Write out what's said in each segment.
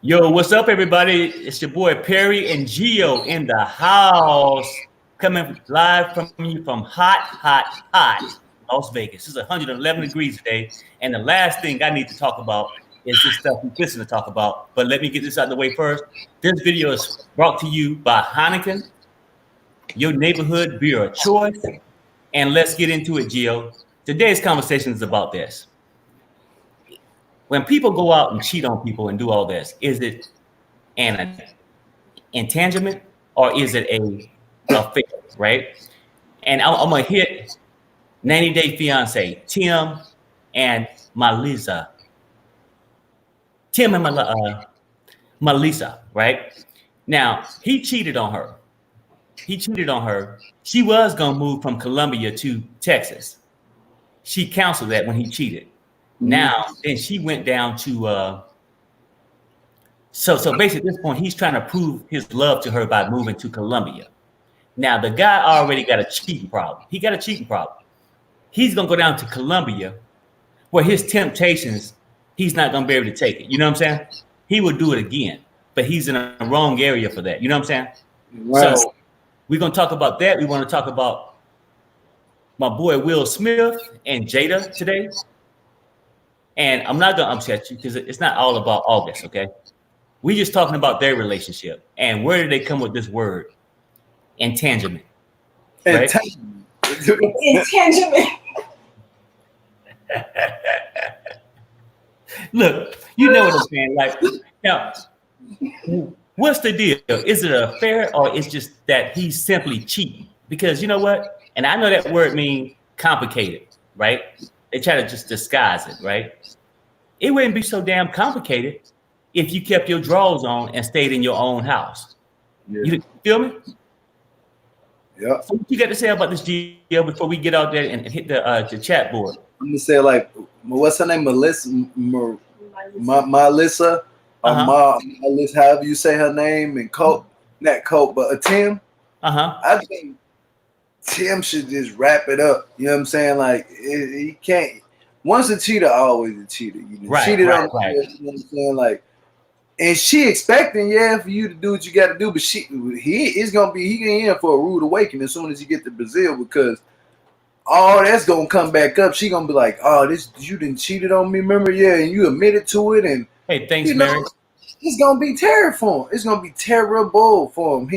Yo, what's up, everybody? It's your boy Perry and Geo in the house, coming live from you from hot Las Vegas. It's 111 degrees today, and the last thing I need to talk about is this stuff we're listening to talk about. But let me get this out of the way first. This video is brought to you by Heineken, your neighborhood beer of choice. And let's get into it, Geo. Today's conversation is about this. When people go out and cheat on people and do all this, is it an entanglement or is it a affair, right? And I'm gonna hit 90 Day Fiance, Tim and Melyza. Tim and Melyza, right? Now, he cheated on her. She was gonna move from Colombia to Texas. She counseled that when he cheated. Now, then she went down to so basically at this point, he's trying to prove his love to her by moving to Colombia. Now, the guy already got a cheating problem. He got a cheating problem. He's gonna go down to Colombia where his temptations, he's not gonna be able to take it. You know what I'm saying? He would do it again, but he's in a wrong area for that. You know what I'm saying? Wow. So we're gonna talk about that. We want to talk about my boy Will Smith and Jada today. And I'm not gonna upset you because it's not all about August, okay? We just talking about their relationship and where did they come with this word, entanglement? Right? Entanglement. Look, you know what I'm saying? Like, now, what's the deal? Is it an affair or it's just that he's simply cheating? Because you know what? And I know that word means complicated, right? They try to just disguise it, right? It wouldn't be so damn complicated if you kept your drawers on and stayed in your own house. Yeah. You feel me? Yeah. So what you got to say about this deal before we get out there and hit the chat board? I'm gonna say like, what's her name? Melyza. Melyza. Melyza, however you say her name, and Cope, not Cope, but Tim. I think Tim should just wrap it up. You know what I'm saying? Like he can't. Once a cheater, always a cheater. You know, cheated on her, you know what I'm saying? Like, and she expecting, for you to do what you got to do, but he can in for a rude awakening as soon as you get to Brazil because all that's gonna come back up. She gonna be like, oh, you didn't cheated on me, remember? Yeah, and you admitted to it, and hey, thanks, Mary. It's gonna be terrible. It's gonna be terrible for him.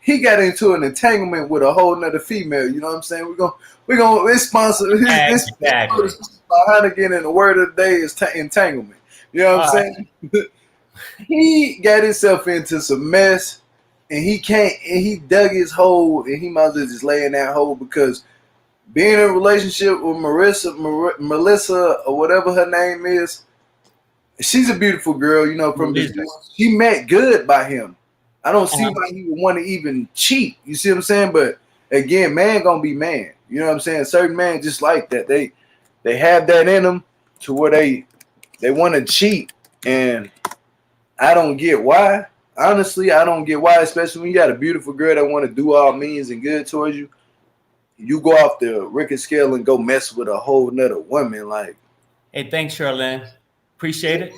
He got into an entanglement with a whole nother female. You know what I'm saying? We're gonna it's sponsored. This by Heineken, and the word of the day is entanglement. You know what I'm saying? He got himself into some mess, and he dug his hole, and he might as well just lay in that hole because being in a relationship with Melyza or whatever her name is, she's a beautiful girl, you know, from this. She met good by him. I don't see why he would want to even cheat. You see what I'm saying? But again, man gonna be man. You know what I'm saying? Certain men just like that. They have that in them to where they want to cheat. And I don't get why. Honestly, I don't get why, especially when you got a beautiful girl that want to do all means and good towards you. You go off the Rickett scale and go mess with a whole nother woman. Like, hey, thanks, Charlene. Appreciate it.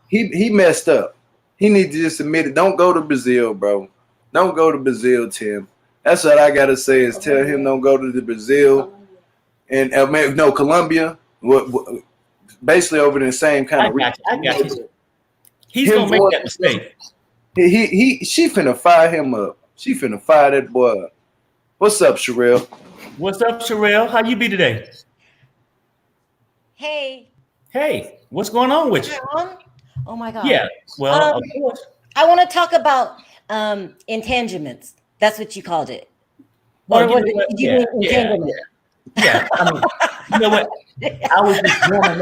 He messed up. He need to just admit it. Don't go to Brazil, bro. Don't go to Brazil, Tim. That's what I gotta say is tell him don't go to the Brazil and Colombia. Basically over the same kind of region. I got you. He's gonna make that mistake. She finna fire him up. She finna fire that boy up. What's up, Sherelle? What's up, Sherelle? How you be today? Hey. Hey, what's going on with you? Oh my God. Yeah. Well, of course. I want to talk about entanglements. That's what you called it. Or was it entanglement? Yeah. I mean, you know what? I was just warming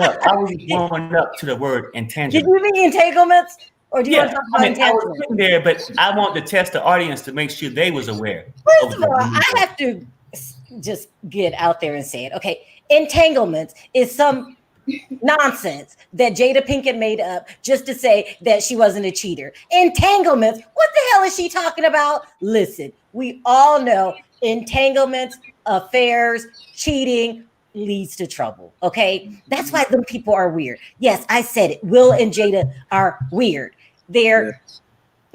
up to the word entanglement. Did you mean entanglements? Or do you want to talk about entanglements? I was sitting there, but I want to test the audience to make sure they was aware. First of all, I have to just get out there and say it. Okay, entanglements is some nonsense that Jada Pinkett made up just to say that she wasn't a cheater. Entanglements, what the hell is she talking about? Listen, we all know entanglements, affairs, cheating leads to trouble. Okay, that's why them people are weird. Yes, I said it. Will and Jada are weird. They're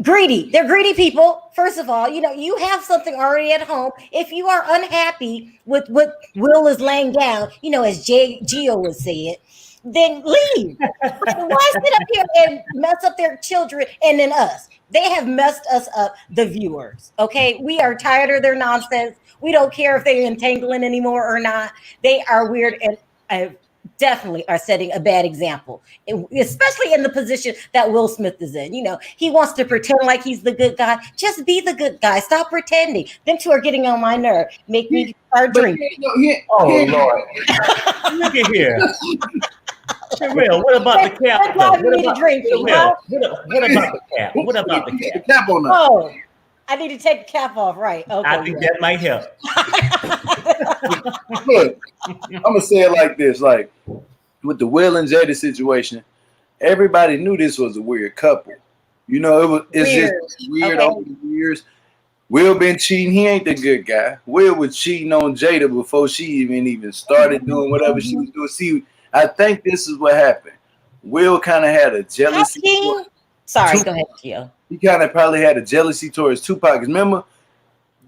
greedy. They're greedy people. First of all, you have something already at home. If you are unhappy with what Will is laying down, as Gio would say it, then leave. Why sit up here and mess up their children and then us? They have messed us up, the viewers. Okay, we are tired of their nonsense. We don't care if they're entangling anymore or not. They are weird and definitely are setting a bad example, especially in the position that Will Smith is in. He wants to pretend like he's the good guy. Just be the good guy. Stop pretending. Them two are getting on my nerve. Make me start drinking. Oh Lord! Look at here. Sherelle, what about the cap? What about the cap? What about the cap? Cap on that. Oh, I need to take the cap off. Right. Okay. I think that might help. Look, I'm gonna say it like this: like with the Will and Jada situation, everybody knew this was a weird couple. It's weird. Just weird over the years. Will been cheating. He ain't the good guy. Will was cheating on Jada before she even started doing whatever she was doing. See, I think this is what happened. Will kind of had a jealousy. Sorry, go ahead, Gio. He kind of probably had a jealousy towards Tupac. Remember,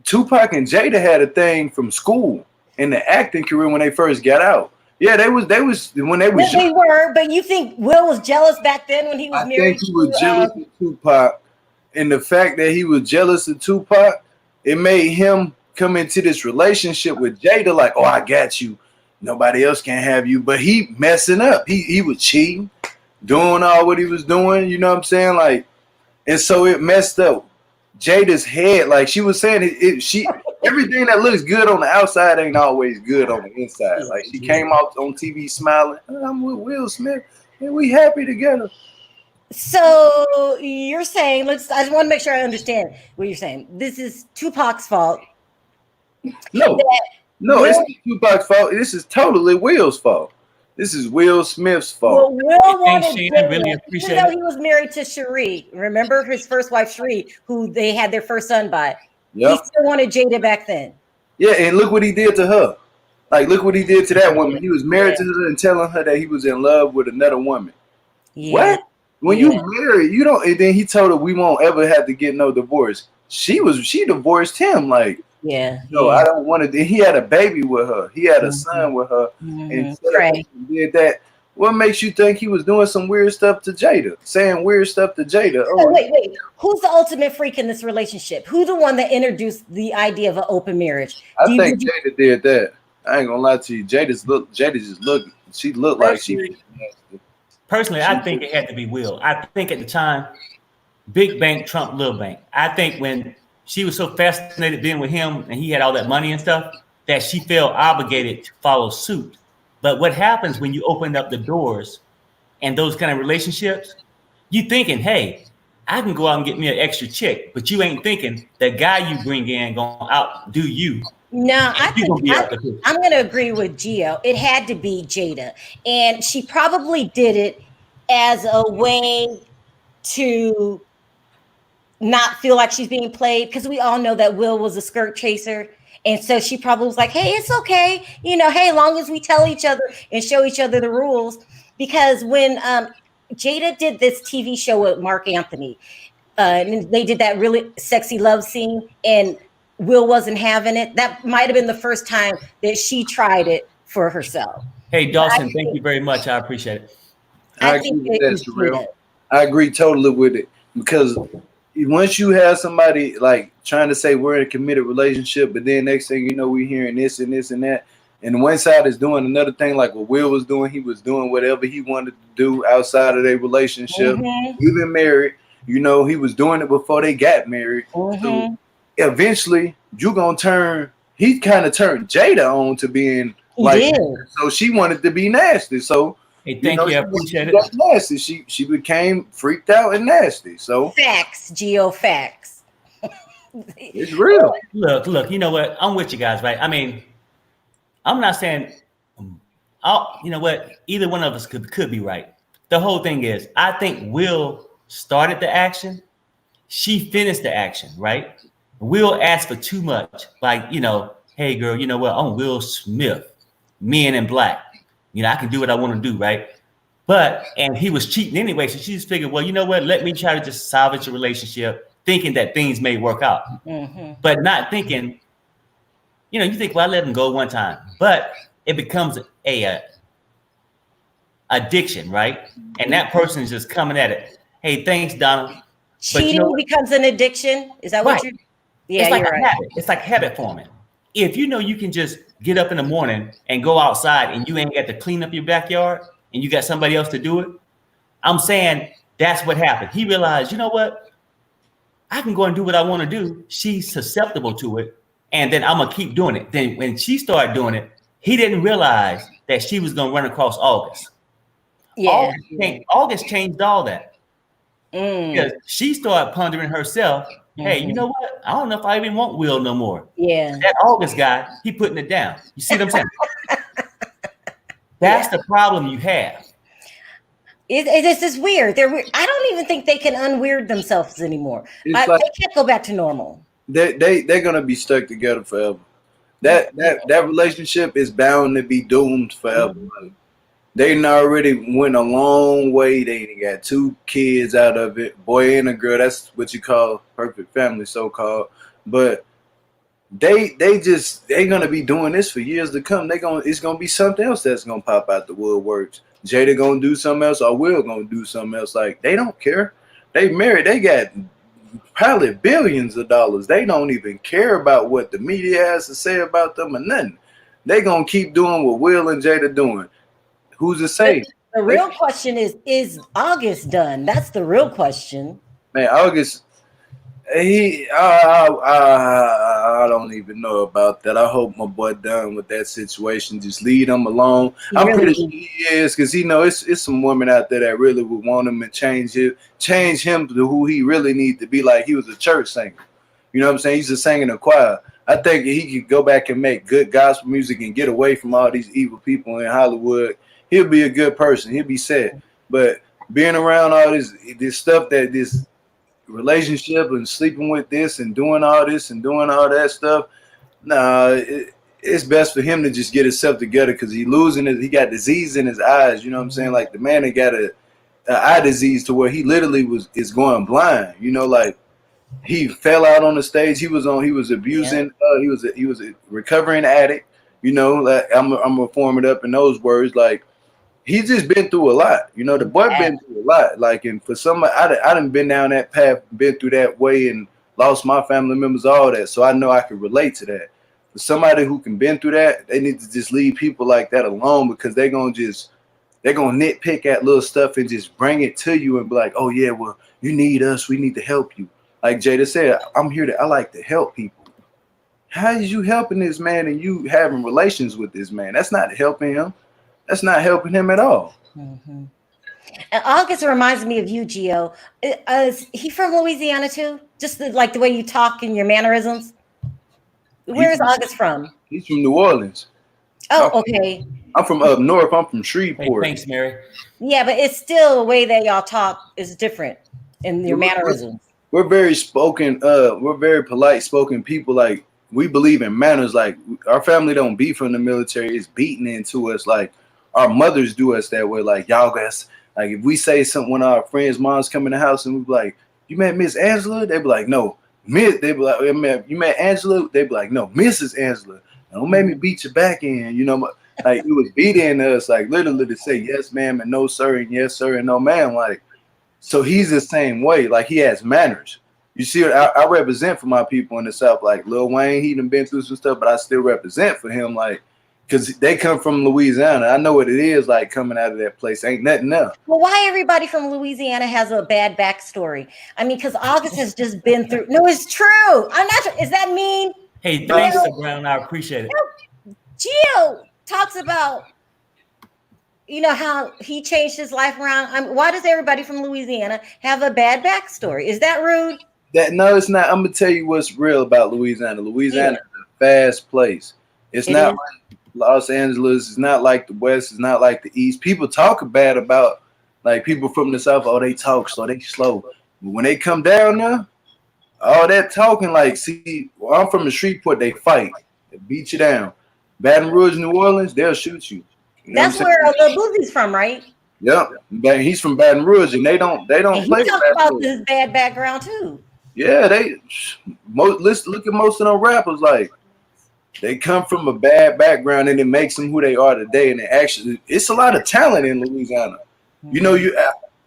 Tupac and Jada had a thing from school in the acting career when they first got out. Yeah, they was when they was. They were, but you think Will was jealous back then when he was married? I think he was jealous of Tupac, and the fact that he was jealous of Tupac, it made him come into this relationship with Jada like, oh, I got you. Nobody else can have you. But he messing up. He was cheating, doing all what he was doing. You know what I'm saying? Like, and so it messed up Jada's head. Like she was saying, everything that looks good on the outside ain't always good on the inside. Like she came out on TV smiling. I'm with Will Smith, and we happy together. So you're saying, I just want to make sure I understand what you're saying. This is Tupac's fault. No, it's not Tupac's fault. This is totally Will's fault. This is Will Smith's fault. Well, Will wanted Jada, really appreciate even though he was married to Cherie. Remember his first wife, Cherie, who they had their first son by. Yep. He still wanted Jada back then. Yeah, and look what he did to her. Like, look what he did to that woman. He was married to her and telling her that he was in love with another woman. Yeah. What? When you married, you don't. And then he told her we won't ever have to get no divorce. She divorced him. Like, I don't want to. He had a baby with her. He had a son with her, and did that. What makes you think he was doing some weird stuff to Jada, saying weird stuff to Jada? Oh, wait. Who's the ultimate freak in this relationship? Who's the one that introduced the idea of an open marriage? I think Jada did that. I ain't gonna lie to you. Jada just looked. She looked like she. Personally, I think it had to be Will. I think at the time, big bank trumped little bank. I think when she was so fascinated being with him and he had all that money and stuff that she felt obligated to follow suit. But what happens when you open up the doors and those kind of relationships, you thinking, hey, I can go out and get me an extra chick, but you ain't thinking the guy you bring in gonna outdo you. No, I'm going to agree with Gio. It had to be Jada. And she probably did it as a way to not feel like she's being played, because we all know that Will was a skirt chaser. And so she probably was like, hey, it's okay. Hey, as long as we tell each other and show each other the rules. Because when Jada did this TV show with Mark Anthony, and they did that really sexy love scene, and Will wasn't having it. That might have been the first time that she tried it for herself. Hey, Dawson, thank you very much. I appreciate it. I agree totally with it, because once you have somebody like trying to say we're in a committed relationship, but then next thing you know, we're hearing this and this and that, and one side is doing another thing, like what Will was doing. He was doing whatever he wanted to do outside of their relationship, even married. He was doing it before they got married. So eventually, he kind of turned Jada on to being like, so she wanted to be nasty. So hey, thank you, I appreciate it. Nasty. She became freaked out and nasty. So facts, Gio, facts. It's real. Look. You know what? I'm with you guys, right? I mean, I'm not saying, you know what? Either one of us could be right. The whole thing is, I think Will started the action. She finished the action, right? Will asked for too much. Like, hey, girl, you know what? I'm Will Smith, Men in Black. I can do what I want to do, right? and he was cheating anyway. So she just figured, well, you know what? Let me try to just salvage a relationship, thinking that things may work out, but not thinking, you think, well, I let him go one time, but it becomes a addiction, right? And that person is just coming at it. Hey, thanks, Donald. Cheating becomes an addiction. Is that what you're? Yeah, it's like you're a right. habit. It's like habit forming. If you can just get up in the morning and go outside and you ain't got to clean up your backyard and you got somebody else to do it, I'm saying that's what happened. He realized, you know what? I can go and do what I want to do. She's susceptible to it. And then I'm going to keep doing it. Then when she started doing it, he didn't realize that she was going to run across August. Yeah. August changed all that. Because she started pondering herself, hey, you know what? I don't know if I even want Will no more. Yeah. That August guy, he putting it down. You see what I'm saying? That's the problem you have. It's just weird. I don't even think they can unweird themselves anymore. They can't go back to normal. They're gonna be stuck together forever. That relationship is bound to be doomed forever. They already went a long way. They got 2 kids out of it, boy and a girl. That's what you call perfect family, so called. But they gonna be doing this for years to come. It's gonna be something else that's gonna pop out the woodworks. Jada gonna do something else, or Will gonna do something else. Like, they don't care. They married. They got probably billions of dollars. They don't even care about what the media has to say about them or nothing. They gonna keep doing what Will and Jada doing. Who's to say? The real question is August done? That's the real question. Man, August, I don't even know about that. I hope my boy done with that situation. Just leave him alone. I'm pretty sure he is, because it's some women out there that really would want him and change him to who he really needs to be. Like, he was a church singer. You know what I'm saying? He's a singer in a choir. I think he could go back and make good gospel music and get away from all these evil people in Hollywood. He'll be a good person. He'll be set. But being around all this stuff, that this relationship and sleeping with this and doing all this and doing all that stuff, it's best for him to just get himself together, because he got disease in his eyes. You know what I'm saying? Like, the man that got an eye disease to where he literally is going blind. Like, he fell out on the stage. He was abusing. Yeah. He was a recovering addict. Like, I'm gonna form it up in those words. Like, he's just been through a lot. The boy been through a lot. Like, and for somebody, I done been down that path, been through that way, and lost my family members, all that. So I know I can relate to that. For somebody who can been through that, they need to just leave people like that alone, because they're gonna nitpick at little stuff and just bring it to you and be like, oh yeah, well, you need us, we need to help you. Like Jada said, I like to help people. How is you helping this man and you having relations with this man? That's not helping him. That's not helping him at all. And August reminds me of you, Gio. Is he from Louisiana too? Just the way you talk and your mannerisms? Where is August from? He's from New Orleans. Oh, okay. I'm from up north. I'm from Shreveport. Hey, thanks, Mary. Yeah, but it's still the way that y'all talk is different in your mannerisms. We're very spoken. We're very polite spoken people. Like, we believe in manners. Like, our family don't beat from the military. It's beaten into us. Like, our mothers do us that way. Like, y'all guys, like, if we say something when our friends' moms come in the house and we be like, you met Miss Angela? They be like, no. Miss. They be like, you met Angela? They be like, no, Mrs. Angela. Don't make me beat your back in. Like, it was beating us, like, literally to say yes, ma'am, and no, sir, and yes, sir, and no, ma'am. Like, so he's the same way. Like, he has manners. You see, I represent for my people in the South. Like, Lil Wayne, he done been through some stuff, but I still represent for him. Like, because they come from Louisiana. I know what it is like coming out of that place. Ain't nothing else. Well, why everybody from Louisiana has a bad backstory? I mean, because August has just been through. No, it's true. I'm not sure. Is that mean? Hey, thanks, Brown. I appreciate it. Gio talks about, how he changed his life around. Why does everybody from Louisiana have a bad backstory? Is that rude? No, it's not. I'm gonna tell you what's real about Louisiana. Louisiana is a fast place. It's not like Los Angeles. It's not like the West. It's not like the East. People talk bad about, like, people from the South. Oh, they talk slow. They slow. But when they come down there, all that talking, like, see, I'm from the Shreveport. They fight. They beat you down. Baton Rouge, New Orleans, they'll shoot you. That's where the Boogie's from, right? Yep. He's from Baton Rouge, and they don't And he play talked Baton about Rouge. this bad background too. Yeah, let's look at most of them rappers. Like they come from a bad background, and it makes them who they are today. And it's a lot of talent in Louisiana. You know,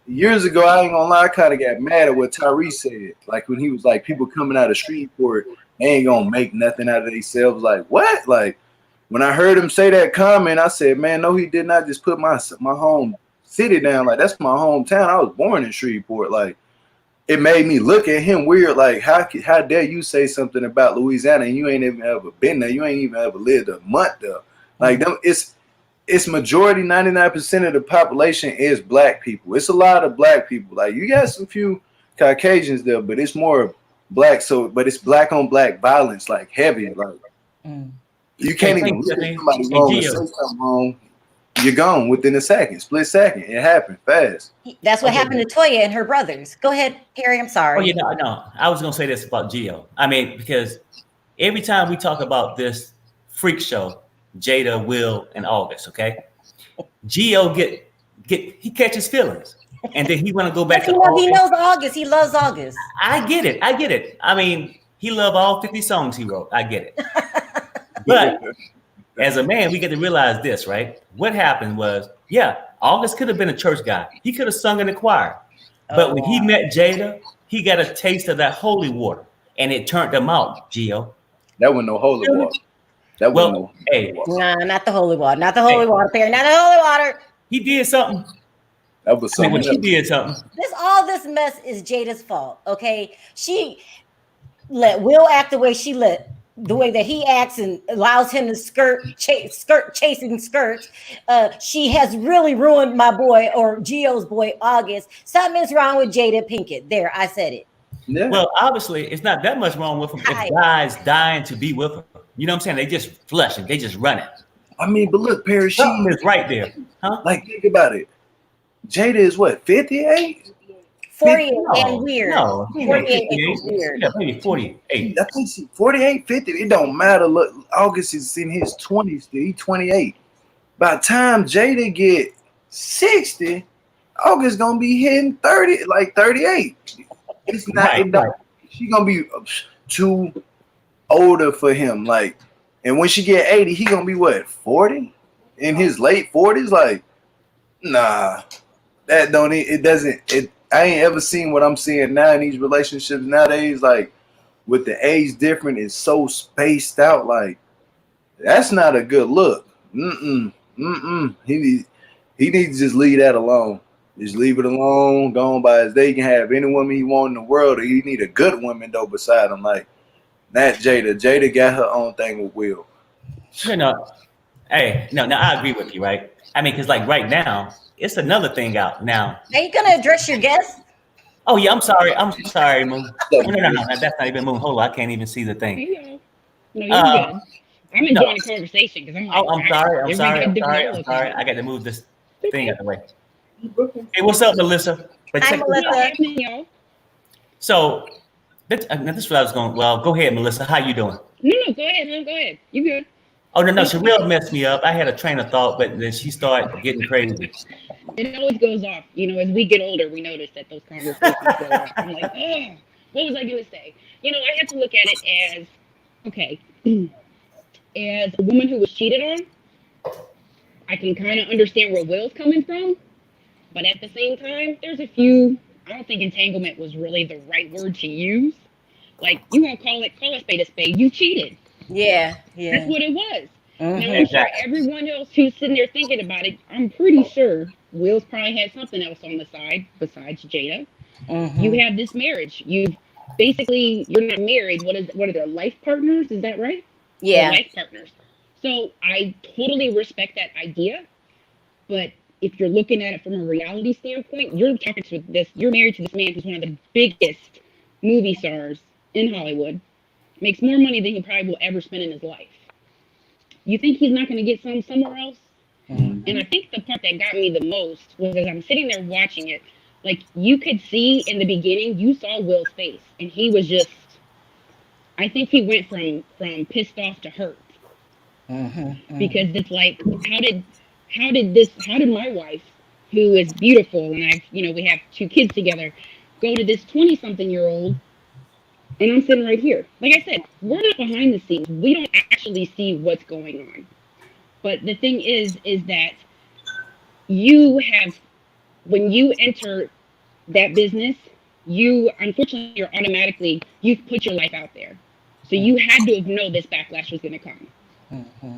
years ago, I ain't gonna lie, I kind of got mad at what Tyrese said. Like when he was like, people coming out of Shreveport, they ain't gonna make nothing out of themselves. Like what? Like when I heard him say that comment, I said, man, no, he did not just put my home city down. Like that's my hometown. I was born in Shreveport. Like it made me look at him weird. Like how dare you say something about Louisiana and you ain't even ever been there? You ain't even ever lived a month there. Like them, it's majority 99% of the population is black people. It's a lot of black people. Like you got some few Caucasians there, but it's more black. So, but it's black on black violence, like heavy. Like you can't even look at somebody wrong and say something wrong. You're gone within a second, split second. It happened fast. That's what happened to Toya and her brothers. Go ahead, Perry. I'm sorry. Oh, no. I was gonna say this about Gio. I mean, because every time we talk about this freak show, Jada, Will, and August, okay, Gio he catches feelings, and then he want to go back to He knows August. He loves August. I get it. I mean, he loved all 50 songs he wrote. I get it. But as a man, we get to realize this, right? What happened was, August could have been a church guy. He could have sung in the choir. But when he met Jada, he got a taste of that holy water, and it turned him out, Gio. That wasn't no holy water. That wasn't no holy water. Nah, not the holy water. Not the holy water, Perry. Not the holy water. He did something. That was something. He did something. All this mess is Jada's fault, okay? She let Will act the way she let. The way that he acts and allows him to chasing skirts, she has really ruined my boy or Gio's boy August. Something's wrong with Jada Pinkett. There, I said it. Yeah. Well, obviously, it's not that much wrong with him if guys dying to be with her. You know what I'm saying? They just flushing, they just running. I mean, but look, Perry, she is right there, huh? Like, think about it. Jada is what, 58? 48 and weird. No, 48 is weird. Yeah, maybe 48. I think she 48, 50. It don't matter. Look, August is in his 20s. He's 28. By the time Jada get 60, August gonna be hitting 30, like 38. It's not. Right. She gonna be too older for him. Like, and when she get 80, he gonna be what, 40? In his late 40s? Like, nah. That don't. It doesn't. I ain't ever seen what I'm seeing now in these relationships nowadays. Like with the age difference, it's so spaced out. Like that's not a good look. He needs to just leave that alone. Just leave it alone. Go on by his day. He can have any woman he want in the world. Or he need a good woman though beside him. Like not Jada. Jada got her own thing with Will. No, I agree with you, right? I mean, because like right now. It's another thing out now. Are you gonna address your guest? Oh yeah, I'm sorry, Moon. No, that's not even Moon. Hold on, I can't even see the thing. No, you're good. I'm enjoying the conversation because I'm like, I'm sorry. I got to move this thing out the way. Hey, what's up, Melyza? Hi, Melyza. So, this is what I was going. Well, go ahead, Melyza. How you doing? No, go ahead. You good? Oh no, she real messed me up. I had a train of thought, but then she started getting crazy. It always goes off. You know, as we get older, we notice that those conversations go off. I'm like, oh, what was I going to say? You know, I have to look at it as, okay, as a woman who was cheated on, I can kind of understand where Will's coming from. But at the same time, there's a few, I don't think entanglement was really the right word to use. Like, you won't call a spade a spade. You cheated. Yeah. That's what it was. Now, I'm sure everyone else who's sitting there thinking about it, I'm pretty sure Will's probably had something else on the side besides Jada. You have this marriage. You're not married. What are their life partners? Is that right? Yeah. Life partners. So I totally respect that idea. But if you're looking at it from a reality standpoint, you're married to this man who's one of the biggest movie stars in Hollywood. Makes more money than he probably will ever spend in his life. You think he's not going to get somewhere else? And I think the part that got me the most was as I'm sitting there watching it, like you could see in the beginning, you saw Will's face, and he was just, I think he went from pissed off to hurt. Because it's like, how did my wife who is beautiful, and we have 2 kids together, go to this 20-something-year-old, and I'm sitting right here. Like I said, we're not behind the scenes. We don't actually see what's going on. But the thing is that you have, when you enter that business, unfortunately, you've put your life out there. So you had to have known this backlash was going to come.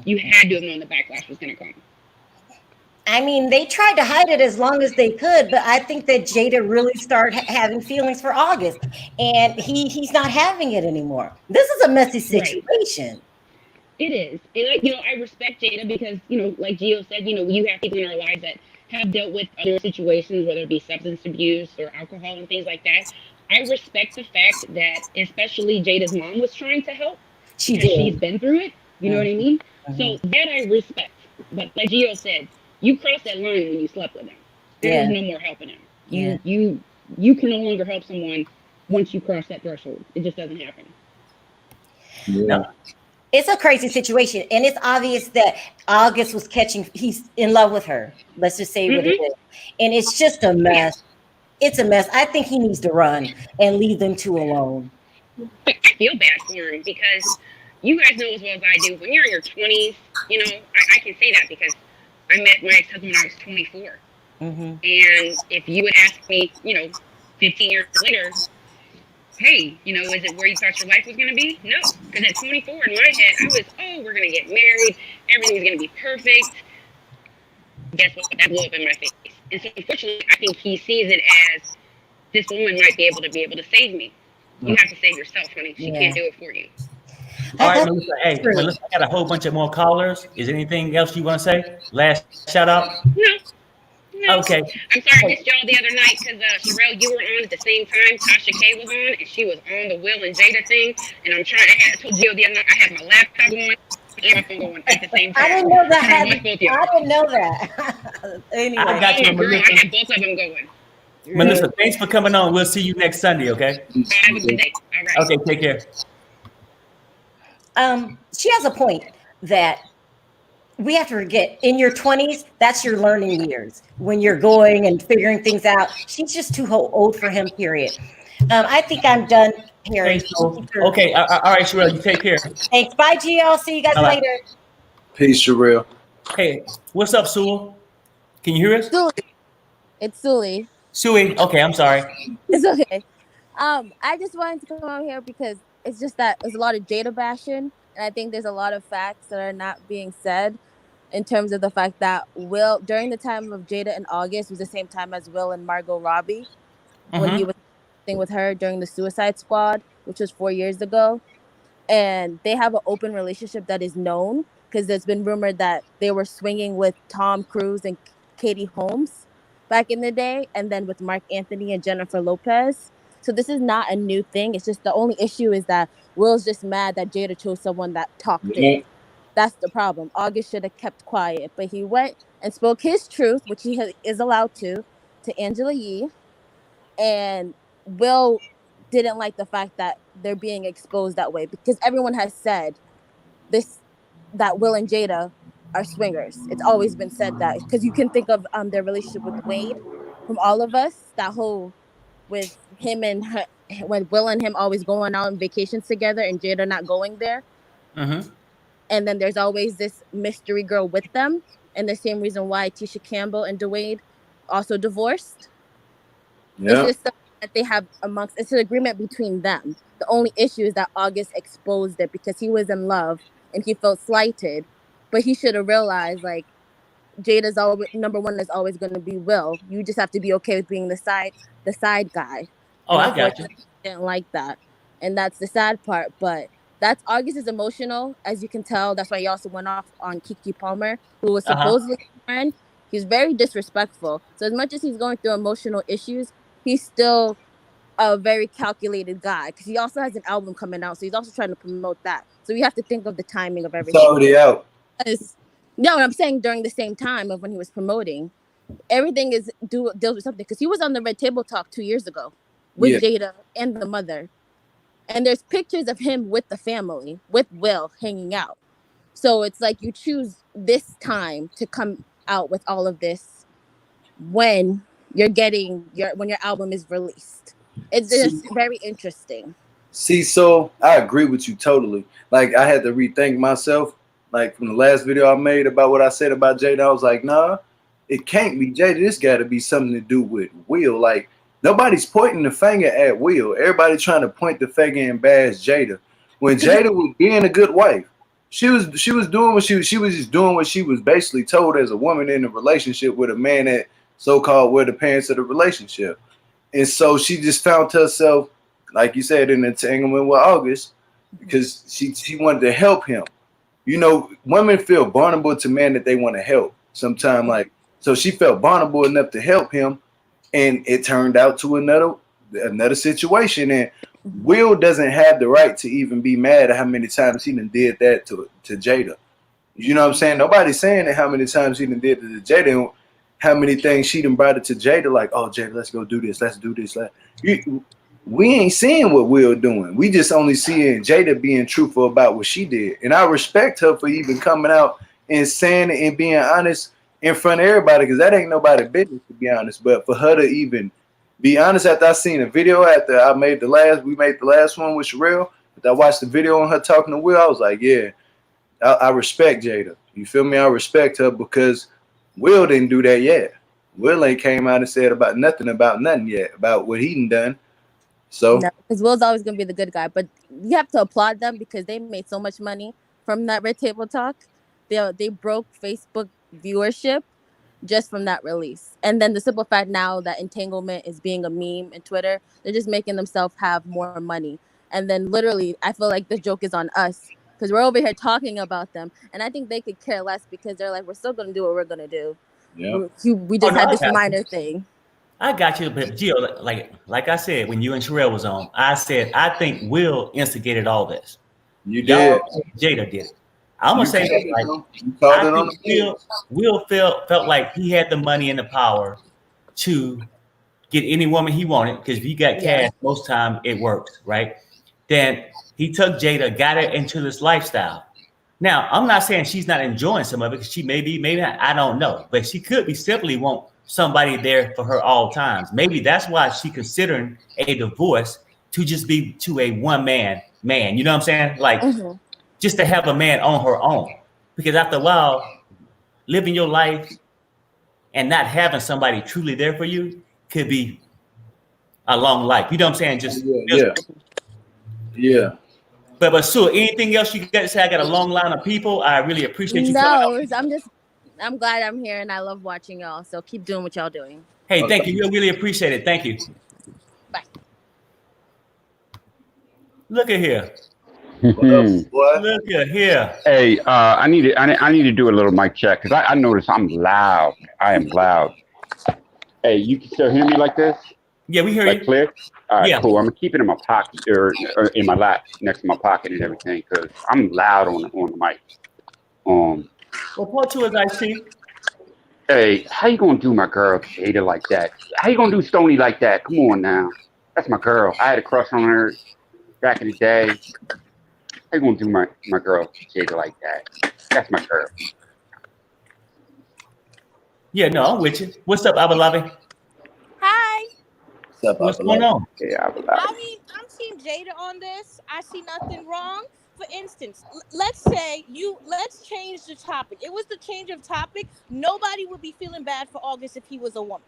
You had to have known the backlash was going to come. I mean, they tried to hide it as long as they could, but I think that Jada really started having feelings for August, and he's not having it anymore. This is a messy situation. It is. And, I respect Jada because, like Gio said, you have people in our lives that have dealt with other situations, whether it be substance abuse or alcohol and things like that. I respect the fact that especially Jada's mom was trying to help because she's been through it. You know what I mean? So that I respect. But like Gio said, you crossed that line when you slept with him. There's no more helping him. You can no longer help someone once you cross that threshold. It just doesn't happen. Yeah. It's a crazy situation, and it's obvious that August was he's in love with her. Let's just say what it is. And it's just a mess. It's a mess. I think he needs to run and leave them two alone. I feel bad for him because you guys know as well as I do, when you're in your 20s, I can say that because I met my ex-husband when I was 24. And if you would ask me, 15 years later, hey, is it where you thought your life was going to be? No, because at 24 in my head, I was, we're going to get married. Everything's going to be perfect. Guess what? That blew up in my face. And so, unfortunately, I think he sees it as this woman might be able to save me. You have to save yourself, honey. She can't do it for you. All right, Melyza. Hey, Melyza, I got a whole bunch of more callers. Is there anything else you want to say? Last shout out? No. Okay. I'm sorry I missed y'all the other night because Sherelle, you were on at the same time Tasha K was on, and she was on the Will and Jada thing. And I told Jill the other night I had my laptop going and my phone going at the same time. I didn't know that. I didn't know that. Anyway, I got you, girl, Melyza. I had both of them going. Melyza, thanks for coming on. We'll see you next Sunday, okay? Have a good day. All right. Okay, take care. She has a point that we have to forget in your 20s, that's your learning years when you're going and figuring things out. She's just too old for him, period. I think I'm done, Perry. Okay, all right, Sherelle, you take care. Thanks. Bye, Gio. I'll see you guys later. Peace, Sherelle. Hey, what's up, Sewell? Can you hear us? Suli. It's Suli. Suey, okay, I'm sorry. It's okay. I just wanted to come on here because it's just that there's a lot of Jada bashing, and I think there's a lot of facts that are not being said in terms of the fact that Will, during the time of Jada and August, was the same time as Will and Margot Robbie when he was with her during the Suicide Squad, which was 4 years ago. And they have an open relationship that is known because there's been rumored that they were swinging with Tom Cruise and Katie Holmes back in the day, and then with Mark Anthony and Jennifer Lopez. So this is not a new thing. It's just the only issue is that Will's just mad that Jada chose someone that talked it. That's the problem. August should have kept quiet, but he went and spoke his truth, which he is allowed to Angela Yee. And Will didn't like the fact that they're being exposed that way because everyone has said that Will and Jada are swingers. It's always been said that because you can think of their relationship with Wade from All of Us, that whole with him and her, when Will and him always going out on vacations together and Jada not going there. And then there's always this mystery girl with them, and the same reason why Tisha Campbell and Dwayne also divorced. It's just something that they have amongst. It's an agreement between them. The only issue is that August exposed it because he was in love and he felt slighted, but he should have realized like Jada's always number one is always going to be Will. You just have to be okay with being the side guy. Oh, I got you. Didn't like that, and that's the sad part. But that's August is emotional, as you can tell. That's why he also went off on Keke Palmer, who was supposedly his friend. He's very disrespectful. So as much as he's going through emotional issues, he's still a very calculated guy because he also has an album coming out. So he's also trying to promote that. So we have to think of the timing of everything. It's already out. No, I'm saying during the same time of when he was promoting, everything deals with something because he was on the Red Table Talk 2 years ago with Jada and the mother. And there's pictures of him with the family, with Will hanging out. So it's like you choose this time to come out with all of this when you're getting when your album is released. It's just very interesting. See, so I agree with you totally. Like I had to rethink myself. Like from the last video I made about what I said about Jada, I was like, nah, it can't be Jada. This got to be something to do with Will. Like nobody's pointing the finger at Will. Everybody trying to point the finger and bash Jada. When Jada was being a good wife, she was doing what she was just doing what she was basically told as a woman in a relationship with a man that so-called were the parents of the relationship. And so she just found herself, like you said, in an entanglement with August because she wanted to help him. You know, women feel vulnerable to men that they want to help sometimes. Like, so she felt vulnerable enough to help him, and it turned out to another situation. And Will doesn't have the right to even be mad at how many times he done did that to Jada. You know what I'm saying? Nobody's saying that how many times he done did it to Jada and how many things she done brought it to Jada, like, oh, Jada, let's go do this. Let's do this. We ain't seeing what Will doing. We just only seeing Jada being truthful about what she did. And I respect her for even coming out and saying it and being honest in front of everybody, because that ain't nobody's business, to be honest. But for her to even be honest, after I seen a video, after we made the last one with Sherelle, after I watched the video on her talking to Will, I was like, yeah, I respect Jada. You feel me? I respect her because Will didn't do that yet. Will ain't came out and said about nothing yet, about what he done. So because Will's always gonna be the good guy, but you have to applaud them because they made so much money from that Red Table Talk. They broke Facebook viewership just from that release, and then the simple fact now that Entanglement is being a meme in Twitter, they're just making themselves have more money. And then literally, I feel like the joke is on us because we're over here talking about them, and I think they could care less because they're like, we're still gonna do what we're gonna do. Yeah, we just had this minor thing. I got you, but Gio, like I said, when you and Sherelle was on, I said I think Will instigated all this. You did. Jada did it. I'm gonna say that, like, I think Will felt like he had the money and the power to get any woman he wanted, because if he got cash, most time it works, right? Then he took Jada, got her into this lifestyle. Now, I'm not saying she's not enjoying some of it, because she may be, maybe not, I don't know, but she could be simply want somebody there for her all times. Maybe that's why she considering a divorce to just be to a one man. You know what I'm saying? Like, just to have a man on her own. Because after a while, living your life and not having somebody truly there for you could be a long life. You know what I'm saying? Just yeah. But Sue, anything else you got to say? I got a long line of people. I really appreciate you. No, I'm glad I'm here and I love watching y'all. So keep doing what y'all doing. Hey, thank you. We really appreciate it. Thank you. Bye. Look at here. Look at here. Hey, I need to do a little mic check because I notice I'm loud. I am loud. Hey, you can still hear me like this? Yeah, we hear you. Clear? All right, cool. I'm gonna keep it in my pocket or in my lap next to my pocket and everything because I'm loud on the mic. Well, point to us, I see. Hey, how you gonna do my girl Jada like that? How you gonna do Stoney like that? Come on now, that's my girl. I had a crush on her back in the day. How you gonna do my girl Jada like that? That's my girl. Yeah, no, I'm with you. What's up, Abalabi? Hi. What's going on? Yeah, I mean, I'm Team Jada on this. I see nothing wrong. For instance, let's change the topic. It was the change of topic. Nobody would be feeling bad for August if he was a woman.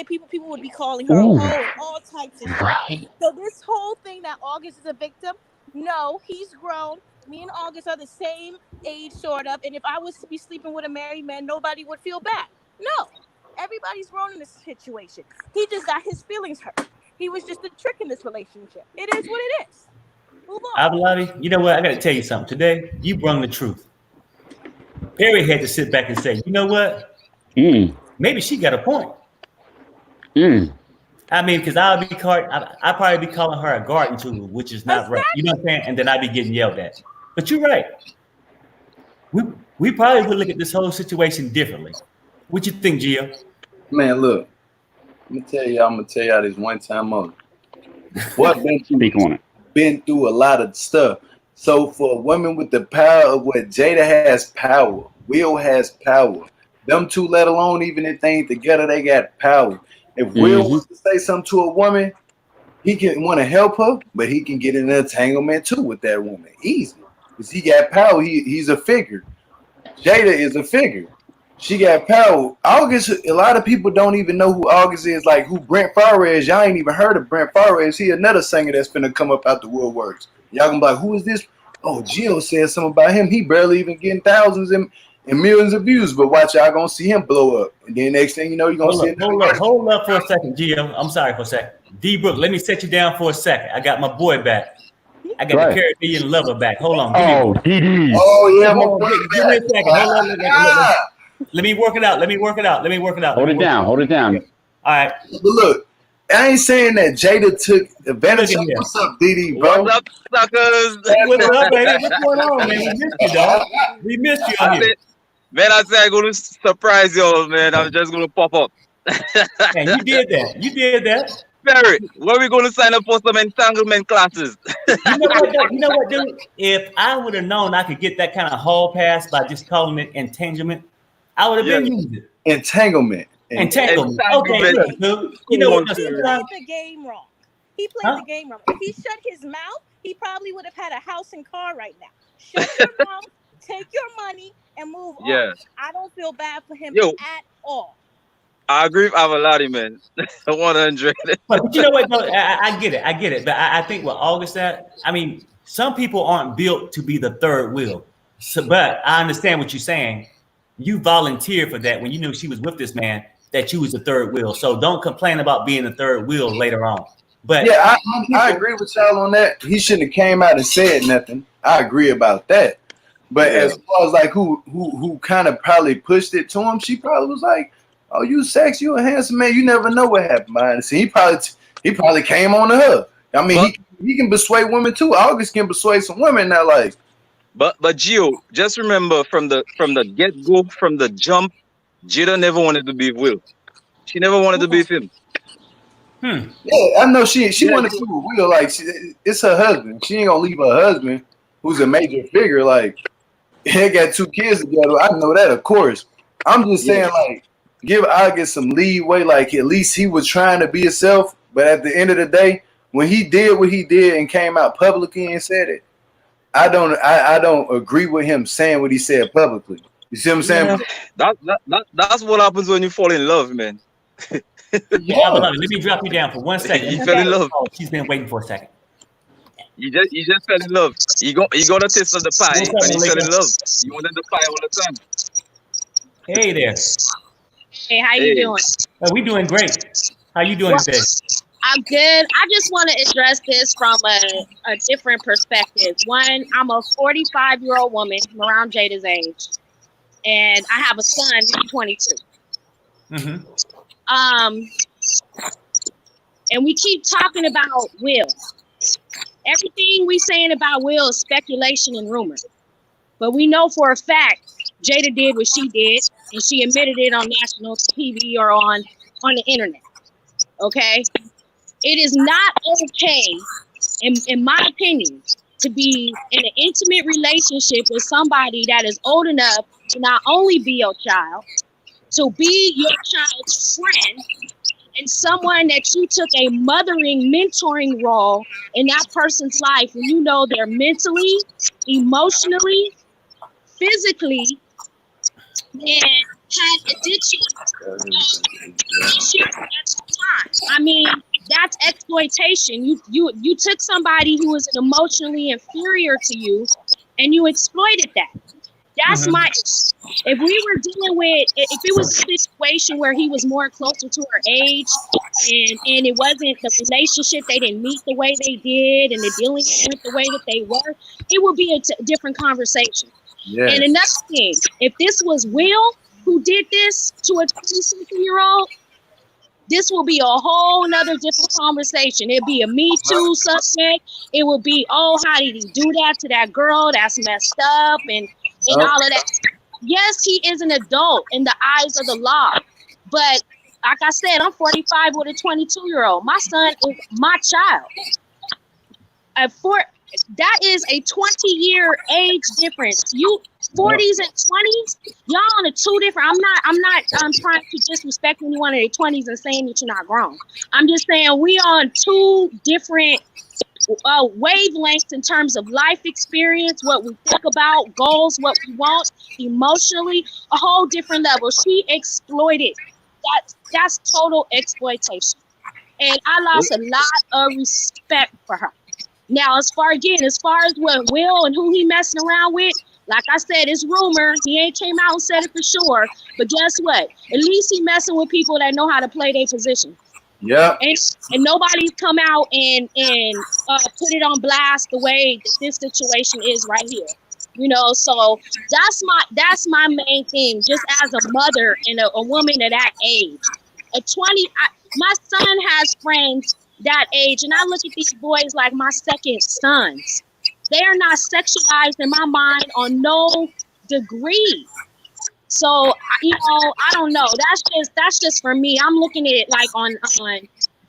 People would be calling her a hoe and all types of shit. So this whole thing that August is a victim, no, he's grown. Me and August are the same age, sort of. And if I was to be sleeping with a married man, nobody would feel bad. No, everybody's grown in this situation. He just got his feelings hurt. He was just a trick in this relationship. It is what it is. Move on. Abalabi, you know what? I got to tell you something. Today, you brung the truth. Perry had to sit back and say, you know what? Maybe she got a point. I mean, because I'll probably be calling her a garden tool, which is not right. You know what I'm saying? And then I'd be getting yelled at. But you're right. We probably would look at this whole situation differently. What you think, Gio? Man, look. I'm gonna tell y'all this one time on. What been through a lot of stuff. So for a woman with the power of what Jada has power, Will has power. Them two, let alone even if they ain't together, they got power. If Will wants to say something to a woman, he can want to help her, but he can get in an entanglement too with that woman. Easy. Because he got power. He's a figure. Jada is a figure. She got power. August, a lot of people don't even know who August is, like who Brent Favre is. Y'all ain't even heard of Brent Favre. Is he another singer that's finna come up out the woodworks? Y'all gonna be like, who is this? Oh, Gio said something about him. He barely even getting thousands and millions of views. But watch, y'all gonna see him blow up. And then next thing you know, you're gonna see Hold up for a second, Gio. I'm sorry for a second. D Brook, let me set you down for a second. I got my boy back. I got the Caribbean lover back. Hold on. DD. Oh, yeah, give me a second. Hold on. Let me work it out. Hold it down. All right. But look, I ain't saying that Jada took advantage of. What's up, DD, bro? What's up, suckers? What's up, baby? What's going on, man? We missed you, dog. We missed you on here. Man, I said I'm going to surprise you all, man. I'm just going to pop up. Man, you did that. Barry, where are we going to sign up for some entanglement classes? You know what, dude? If I would have known I could get that kind of hall pass by just calling it entanglement, I would have been using it. Entanglement. Okay, good, dude. You know what? He played the game wrong. The game wrong. If he shut his mouth, he probably would have had a house and car right now. Shut your mouth, take your money, and move on. I don't feel bad for him at all. I agree with Avalati, man. 100. But you know what? No, I get it. But I think what August said, I mean, some people aren't built to be the third wheel. So, but I understand what you're saying. You volunteered for that when you knew she was with this man, that you was the third wheel. So don't complain about being the third wheel later on. But yeah, I agree with y'all on that. He shouldn't have came out and said nothing. I agree about that. But as far as like who kind of probably pushed it to him, she probably was like, "Oh, you sexy, you a handsome man. You never know what happened behind the scene." He probably came on to her. I mean, he can persuade women too. August can persuade some women that like. But Gio, just remember from the get go, from the jump, Jada never wanted to be with Will. She never wanted to be with him. Yeah, I know she wanted to be with Will. Like it's her husband. She ain't gonna leave her husband, who's a major figure. Like they got 2 kids together. I know that, of course. I'm just saying, like, give August some leeway. Like at least he was trying to be himself. But at the end of the day, when he did what he did and came out publicly and said it, I don't agree with him saying what he said publicly. You see what I'm saying? That's what happens when you fall in love, man. Let me drop you down for 1 second. You fell in love. Oh, she's been waiting for a second. You just fell in love. You got a taste of the pie when you fell in love. You wanted the pie all the time. Hey there. Hey, how you doing? We doing great. How you doing today? I'm good. I just want to address this from a different perspective. One, I'm a 45-year-old woman. I'm around Jada's age. And I have a son who's 22. And we keep talking about Will. Everything we saying about Will is speculation and rumor. But we know for a fact Jada did what she did, and she admitted it on national TV or on the internet. Okay? It is not okay, in my opinion, to be in an intimate relationship with somebody that is old enough to not only be your child, to be your child's friend, and someone that you took a mothering, mentoring role in that person's life when you know they're mentally, emotionally, physically, and had addiction issues at the time. I mean, that's exploitation. You took somebody who was emotionally inferior to you and you exploited that. That's my, if we were dealing with, if it was a situation where he was more closer to her age and it wasn't the relationship, they didn't meet the way they did and the dealing with the way that they were, it would be a different conversation. Yes. And another thing, if this was Will who did this to a 26-year-old, this will be a whole nother different conversation. It'd be a Me Too subject. It would be, oh, how did he do that to that girl? That's messed up and all of that. Yes, he is an adult in the eyes of the law. But like I said, I'm 45 with a 22-year-old. My son is my child. That is a 20-year age difference. 40s and 20s, y'all on a two different. I'm trying to disrespect anyone in their 20s and saying that you're not grown. I'm just saying we on two different wavelengths in terms of life experience, what we think about, goals, what we want, emotionally, a whole different level. She exploited. That's total exploitation. And I lost a lot of respect for her. Now, as far as what Will and who he messing around with, like I said, it's rumor. He ain't came out and said it for sure. But guess what? At least he messing with people that know how to play their position. Yeah. And nobody's come out and put it on blast the way that this situation is right here. You know, so that's my main thing. Just as a mother and a woman at that age, my son has friends that age, and I look at these boys like my second sons. They are not sexualized in my mind on no degree. So, you know, I don't know. That's just for me. I'm looking at it like on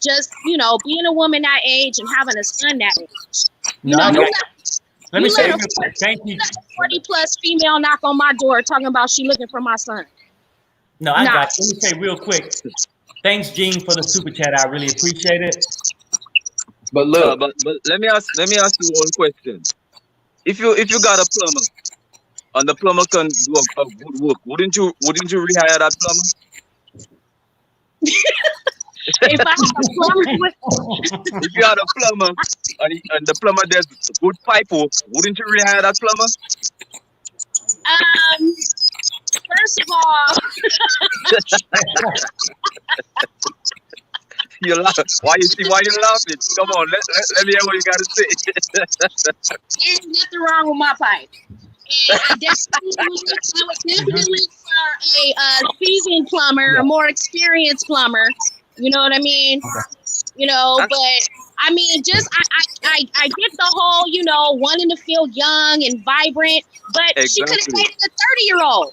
just, you know, being a woman that age and having a son that age. You know, let me say, thank you. 40 plus female knock on my door talking about she looking for my son. No, I got you. Let me say real quick. Thanks, Gene, for the super chat. I really appreciate it. But look, but let me ask you one question. If you got a plumber and the plumber can do a good work, wouldn't you rehire that plumber? If I had a plumber, if you had a plumber and the plumber does good pipe work, wouldn't you rehire that plumber? First of all, you laugh. Why you laughing? Come on, let me hear what you gotta say. There's nothing wrong with my pipe. And I would definitely look for a seasoned plumber, a more experienced plumber. You know what I mean? You know, but I mean, just I get the whole, you know, wanting to feel young and vibrant, but exactly. She could have dated a 30-year-old.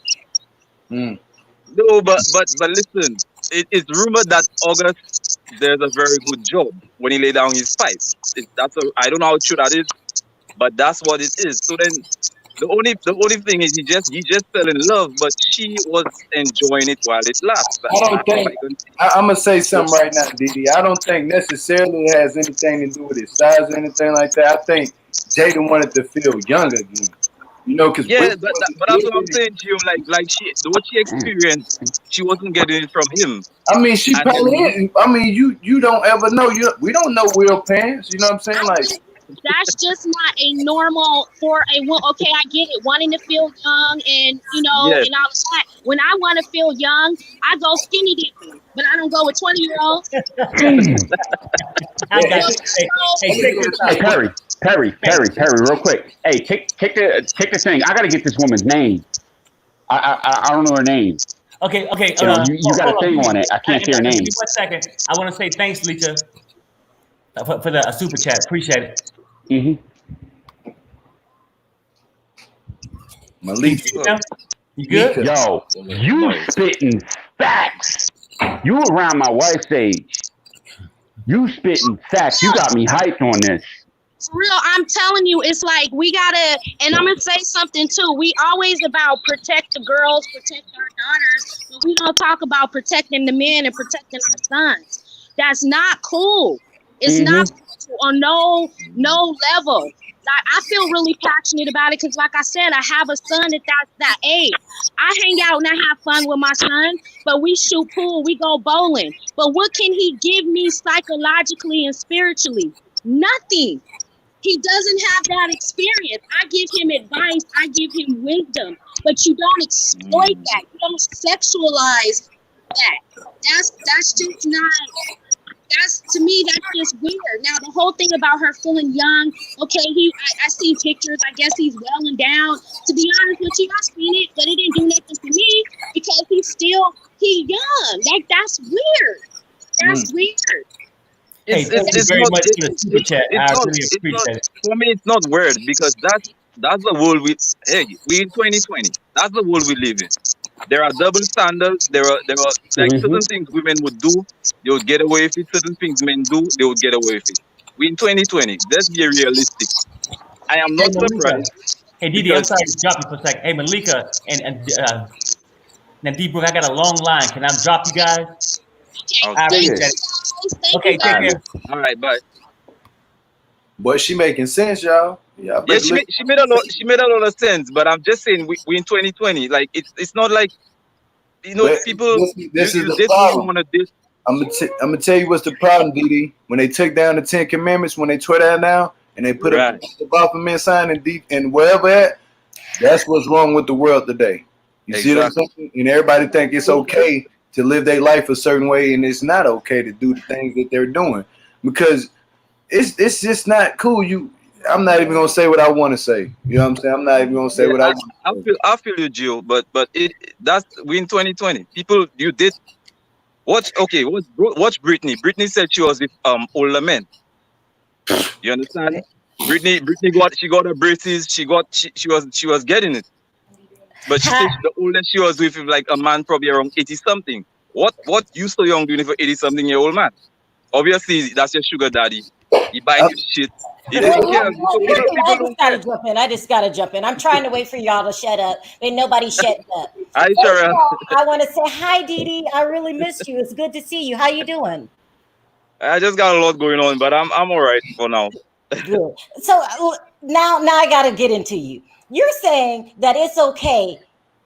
No, but listen, it's rumored that August there's a very good job when he lay down his pipe. I don't know how true that is, but that's what it is. So then the only thing is he just fell in love, but she was enjoying it while it lasts. I'm gonna say something right now, Didi. I don't think necessarily it has anything to do with his size or anything like that. I think Jada wanted to feel young again. You know, because but that's what I'm saying to you. Like what she experienced, she wasn't getting it from him. I mean, she probably is. I mean, you don't ever know. We don't know Will Pants. You know what I'm saying? Like, that's just not a normal for a woman. Okay, I get it, wanting to feel young and, you know, and all that. When I want to feel young, I go skinny dipping, but I don't go with 20-year-olds. Hey, Perry, real quick. Hey, take the thing. I gotta get this woman's name. I don't know her name. Okay. You got a thing on it. I can't see her name. Give me 1 second. I want to say thanks, Lita, for the super chat. Appreciate it. Melyza, you good? Yo, you spitting facts. You around my wife's age. You spitting facts. You got me hyped on this. For real, I'm telling you, it's like we gotta, and I'm gonna say something too. We always about protect the girls, protect our daughters, but we don't talk about protecting the men and protecting our sons. That's not cool. It's not cool on no level. Like, I feel really passionate about it because, like I said, I have a son that's that age. I hang out and I have fun with my son, but we shoot pool, we go bowling. But what can he give me psychologically and spiritually? Nothing. He doesn't have that experience. I give him advice. I give him wisdom. But you don't exploit that. You don't sexualize that. That's just not... to me, that's just weird. Now, the whole thing about her feeling young, okay, I see pictures. I guess he's welling down. To be honest with you, I seen it, but it didn't do nothing for me because he's young. Like, that's weird. That's weird. Hey, thank you very much for the super chat. I really appreciate it. For me, it's not weird because that's the world we in 2020. That's the world we live in. There are double standards. There are like certain things women would do, they would get away with it. Certain things men do, they would get away with it. We in 2020. Let's be realistic. I am not surprised. Hey, Didi, I'm sorry to drop you for a second. Hey, Malika and now, D-Brook, I got a long line. Can I drop you guys? Okay. I Thank you, appreciate it. guys. Thank Okay, you, take guys. care. All right, bye. But she making sense, y'all. Yeah, Yeah, she made a lot of sense, but I'm just saying we in 2020. Like it's not like But people this is you the date who you problem. want to date. I'm gonna tell you what's the problem, Didi. When they took down the 10 Commandments, when they tore that down, and they put Right. the Baphomet sign and wherever at, that's what's wrong with the world today. You see what I'm saying? And everybody think it's okay to live their life a certain way, and it's not okay to do the things that they're doing because it's just not cool. I'm not even gonna say what I want to say. You know what I'm saying? I'm not even gonna say Yeah, what I want to say. I feel you, Gio, but that's we in 2020. People you did watch Britney. Britney said she was with older men. You understand? Britney got her braces. She was getting it, but she said the oldest she was with like a man probably around 80 something. What you so young doing for 80 something year old man? Obviously that's your sugar daddy. He buying you shit. He doesn't care. So I just gotta jump in. I'm trying to wait for y'all to shut up, but nobody shut up. I First sure of all, I want to say hi, Didi. I really missed you. It's good to see you. How you doing? I just got a lot going on, but I'm all right for now. Good. So now I got to get into you. You're saying that it's okay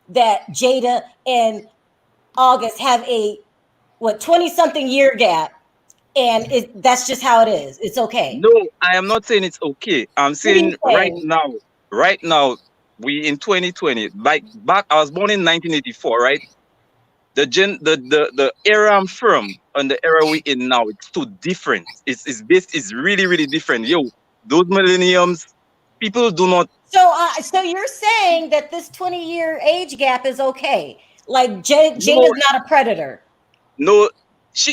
that Jada and August have a 20-something year gap, and that's just how it is. It's okay. No, I am not saying it's okay. I'm saying right now, we in 2020. Like back, I was born in 1984, right? The era I'm from and the era we in now, it's too different. It's really really different. Yo, those millenniums, people do not. So you're saying that this 20-year age gap is okay? Like Jada's not a predator. No,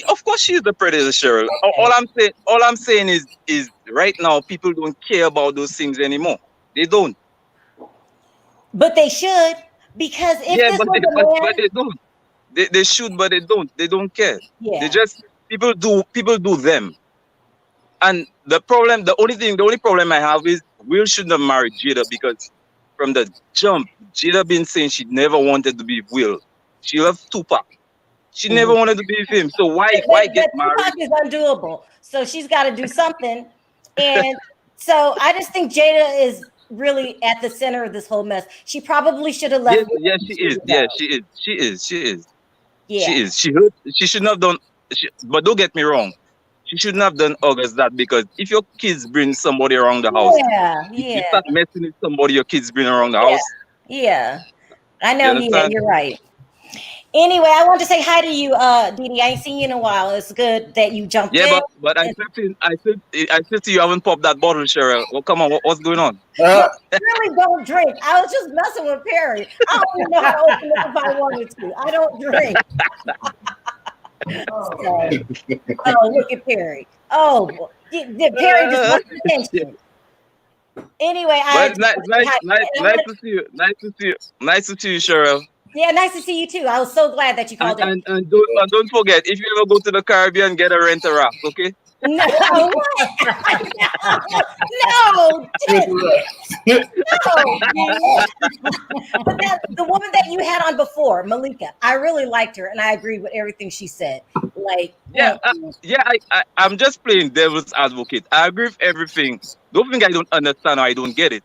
of course she's the predator, Cheryl. Okay. All I'm saying is right now people don't care about those things anymore. They don't. But they should, because if this was a man, but they don't. They should, but they don't. They don't care. yeah. They just people do them. And the only problem I have is Will shouldn't have married Jada because from the jump, Jada been saying she never wanted to be with Will. She loved Tupac. She never wanted to be with him. So why get married? Tupac is undoable. So she's got to do something. And so I just think Jada is really at the center of this whole mess. She probably should have left. Yes, she is. Yeah, she is. Yeah. She is. She shouldn't have done. But don't get me wrong. She shouldn't have done August that because if your kids bring somebody around the house, you start messing with somebody your kids bring around the house. Yeah. I know you're right. Anyway, I want to say hi to you, Didi. I ain't seen you in a while. It's good that you jumped in. Yeah, but I said to you haven't popped that bottle, Cheryl. Well, come on, what's going on? I really don't drink. I was just messing with Perry. I don't even know how to open it if I wanted to. I don't drink. Oh, look at Perry. Oh, Perry just wants attention. Anyway, nice to see you. Nice to see you, Cheryl. Yeah, nice to see you too. I was so glad that you called in. And don't forget, if you ever go to the Caribbean, get a rent a raft, okay? No, no, But the woman that you had on before, Malika, I really liked her, and I agreed with everything she said. Like, I'm just playing devil's advocate. I agree with everything. Don't think I don't understand or I don't get it.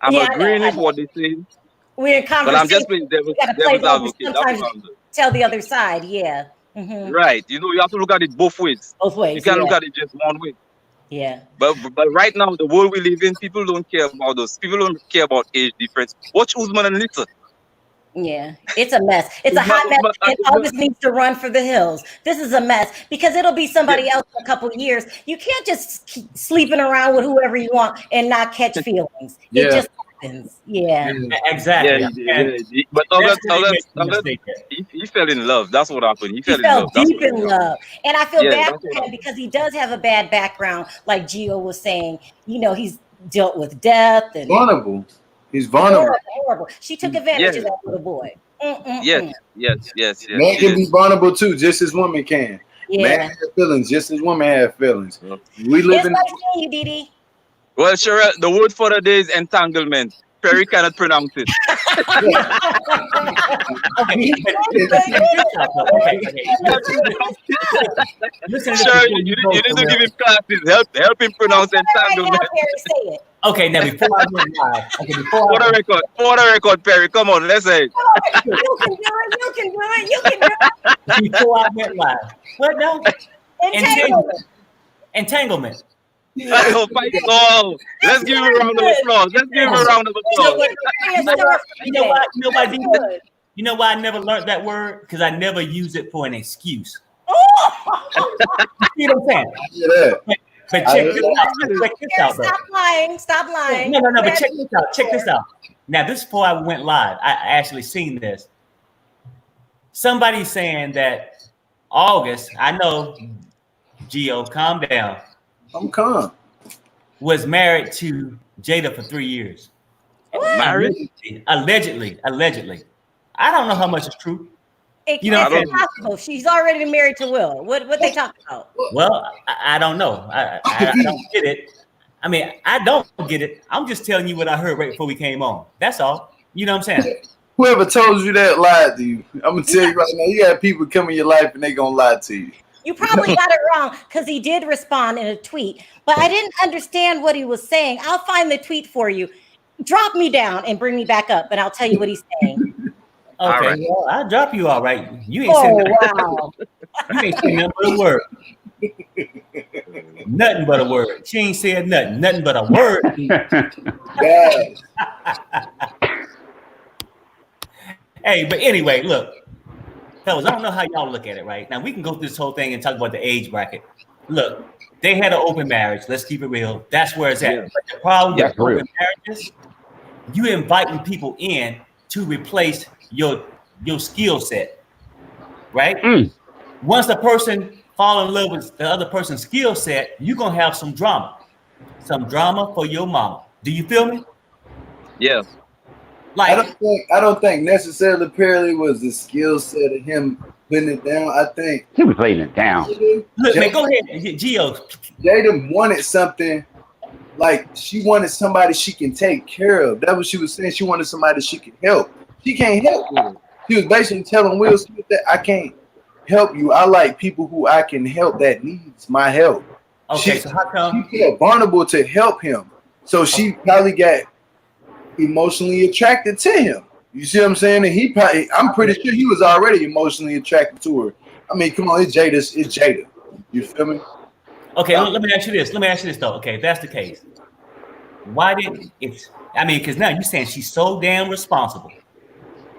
I'm agreeing with what they say. We're in conversation. But I'm just playing devil's advocate. Sometimes tell the other side, yeah. Mm-hmm. Right. You have to look at it both ways. Both ways. You can't look at it just one way. Yeah. But right now, the world we live in, people don't care about those. People don't care about age difference. Watch Usman and Lisa. Yeah, it's a mess. It's a hot mess. And August needs to run for the hills. This is a mess because it'll be somebody else in a couple of years. You can't just keep sleeping around with whoever you want and not catch feelings. It just happens. Yeah. Exactly. But August, he fell in love. That's what happened. He fell in love. Deep in love. And I feel bad for him because he does have a bad background, like Gio was saying. He's dealt with death and vulnerable. He's vulnerable. Horrible. She took advantage of that little boy. Yes. Man can be vulnerable too, just as women can. Yeah. Man have feelings, just as women have feelings. We live in. You, Didi. Well, sure. The word for the day is entanglement. Perry cannot pronounce it. Okay, listen to Sure, this you before need you to go give him somewhere. classes. Help him pronounce Right now, entanglement. Perry, say it. Okay, now before I went live, For the record, Perry. Come on, let's say. You can do it. You can do it. You can do it. before I went live, what now? Entanglement. Entanglement. Oh, fight. Oh, let's give him a round of applause. Let's give him a round of You know applause. what? You know what? You know why? You know why? That's DJ? good. You know why I never learned that word? Because I never use it for an excuse. You know what I'm saying? Yeah. But check this out. Check this Perry, out, though. stop lying. Stop lying. No. But check this out. Check this out. Now, this is before I went live. I actually seen this. Somebody saying that August. I know. Gio, calm down. I'm calm. Was married to Jada for 3 years. Married? Allegedly. I don't know how much is true. You know, It's impossible. She's already been married to Will. What they talking about? Well, I don't know. I don't get it. I mean, I don't get it. I'm just telling you what I heard right before we came on. That's all. You know what I'm saying? Whoever told you that lied to you. I'm gonna tell you right now. You got people come in your life and they gonna lie to you. You probably got it wrong because he did respond in a tweet, but I didn't understand what he was saying. I'll find the tweet for you. Drop me down and bring me back up, and I'll tell you what he's saying. Okay, right. well, I'll drop you all right. You ain't saying Wow. You ain't saying nothing but a word. Nothing but a word. She ain't said nothing. Nothing but a word. Yeah. Hey, but anyway, look. Fellas, I don't know how y'all look at it, right? Now, we can go through this whole thing and talk about the age bracket. Look, they had an open marriage. Let's keep it real. That's where it's at. Yeah. But the problem with That's real. open marriages, you inviting people in to replace your skill set, right? Once the person fall in love with the other person's skill set, you're going to have some drama. Some drama for your mama. Do you feel me? Yeah. Like, I don't think necessarily Perry was the skill set of him putting it down. I think He was laying it down. look, man, go ahead, Gio. Jada wanted something like she wanted somebody she can take care of. That's what she was saying. She wanted somebody she can help. She can't help Will. She was basically telling Will Smith that I can't help you. I like people who I can help that needs my help. Okay, so how come? She felt vulnerable to help him. So she probably got emotionally attracted to him. You see what I'm saying? And he probably, I'm pretty sure he was already emotionally attracted to her. I mean, come on, it's Jada. It's Jada. You feel me? Okay, let me ask you this. Though. Okay, if that's the case, why did it? I mean, because now you're saying she's so damn responsible.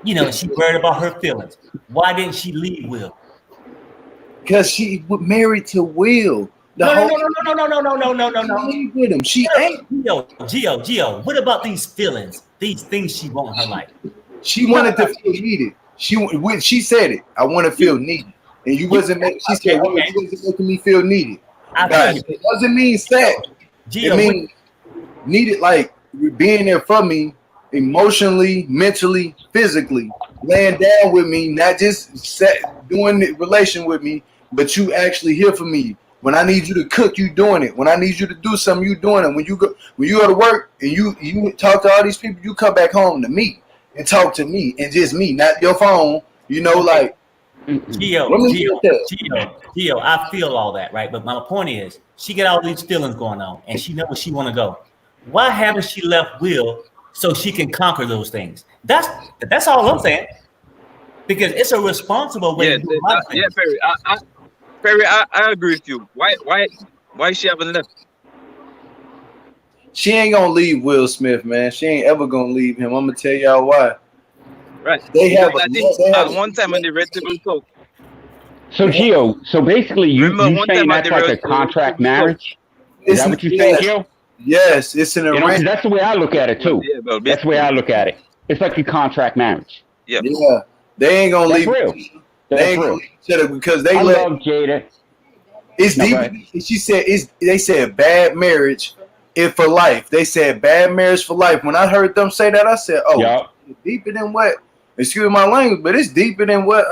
You know, she worried about her feelings. Why didn't she leave Will? Because she was married to Will. No. With him. She ain't. Gio. What about these feelings? These things she want in her life. She wanted to feel needed. She said it. I want to feel needed. And you wasn't making. She said, "Well, you wasn't making me feel needed." Guys, it doesn't mean sad. It means needed, like being there for me, emotionally, mentally, physically, laying down with me, not just doing the relation with me, but you actually here for me. When I need you to cook, you doing it. When I need you to do something, you doing it. When you go to work and you talk to all these people, you come back home to me and talk to me and just me, not your phone. You know, like Gio, I feel all that, right? But my point is, she got all these feelings going on, and she knows where she want to go. Why haven't she left Will so she can conquer those things? That's all I'm saying. Because it's a responsible way to do life. Yeah, Perry, I agree with you. Why she haven't left? She ain't gonna leave Will Smith, man. She ain't ever gonna leave him. I'm gonna tell y'all why. Right. They have. I think at one time when they read Table Talk. So Gio, so basically you Remember one saying time that's I did like a contract marriage? Is Is that what you're saying, Gio? Yes, it's an You know, 'cause arrangement. that's the way I look at it too. Yeah, but That's the way I look at it. It's like a contract marriage. Yeah. Yeah, they ain't gonna That's leave. real. They That's ain't gonna real. leave each other because they I let. love Jada. It's No, deep. go ahead. She said they said bad marriage is for life. They said bad marriage for life. When I heard them say that, I said, "Oh, Yup. it's deeper than what?" Excuse my language, but it's deeper than what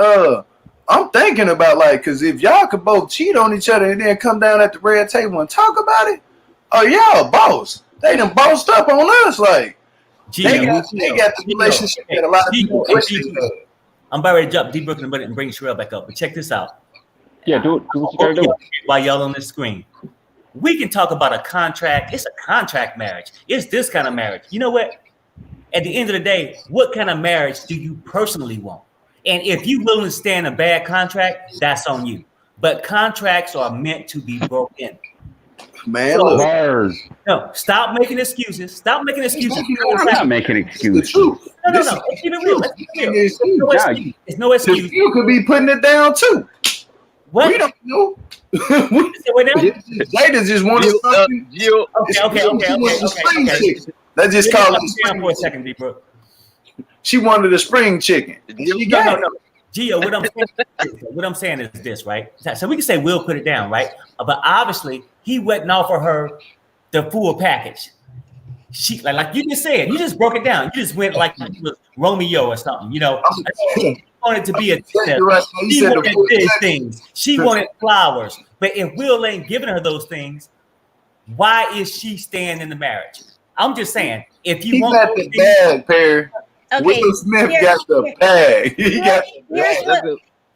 I'm thinking about. Like, because if y'all could both cheat on each other and then come down at the red table and talk about it, oh y'all boss. They done bossed up on us. Like, They got the relationship that a lot of people question. I'm about ready to jump deep in and bring Sherelle back up. But check this out. Yeah, do what you gotta do. While y'all on the screen, we can talk about a contract. It's a contract marriage. It's this kind of marriage. You know what? At the end of the day, what kind of marriage do you personally want? And if you're willing to stand a bad contract, that's on you. But contracts are meant to be broken. Man, look. No, stop making excuses. Stop making excuses. I'm not making excuses. No. Let's keep it real. Let's keep it real. There's no excuse. You could be putting it down too. What? We don't know. Jada just wanted something. Okay. Let's just call it down for a second, D-Brook. She wanted a spring chicken. No. Gio, what I'm saying is this, right? So we can say we'll put it down, right? But obviously, he wouldn't offer her the full package. She like you just said, you just broke it down. You just went like you was Romeo or something, you know. She wanted to be a she wanted these things. She wanted flowers. But if Will ain't giving her those things, why is she staying in the marriage? I'm just saying, if you want got the bag, Perry. Okay, Will Smith got the bag.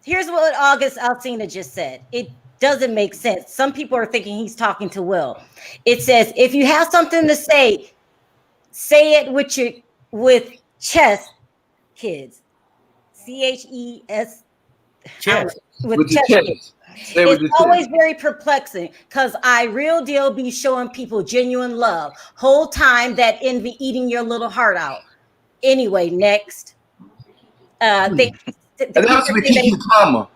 Here's what August Alsina just said. It doesn't make sense. Some people are thinking he's talking to Will. It says, if you have something to say it with chess kids. CHES. Chess. With chess kids. It's always very perplexing because I real deal be showing people genuine love. Whole time that envy eating your little heart out. Anyway, next. That was for Kiki Palmer.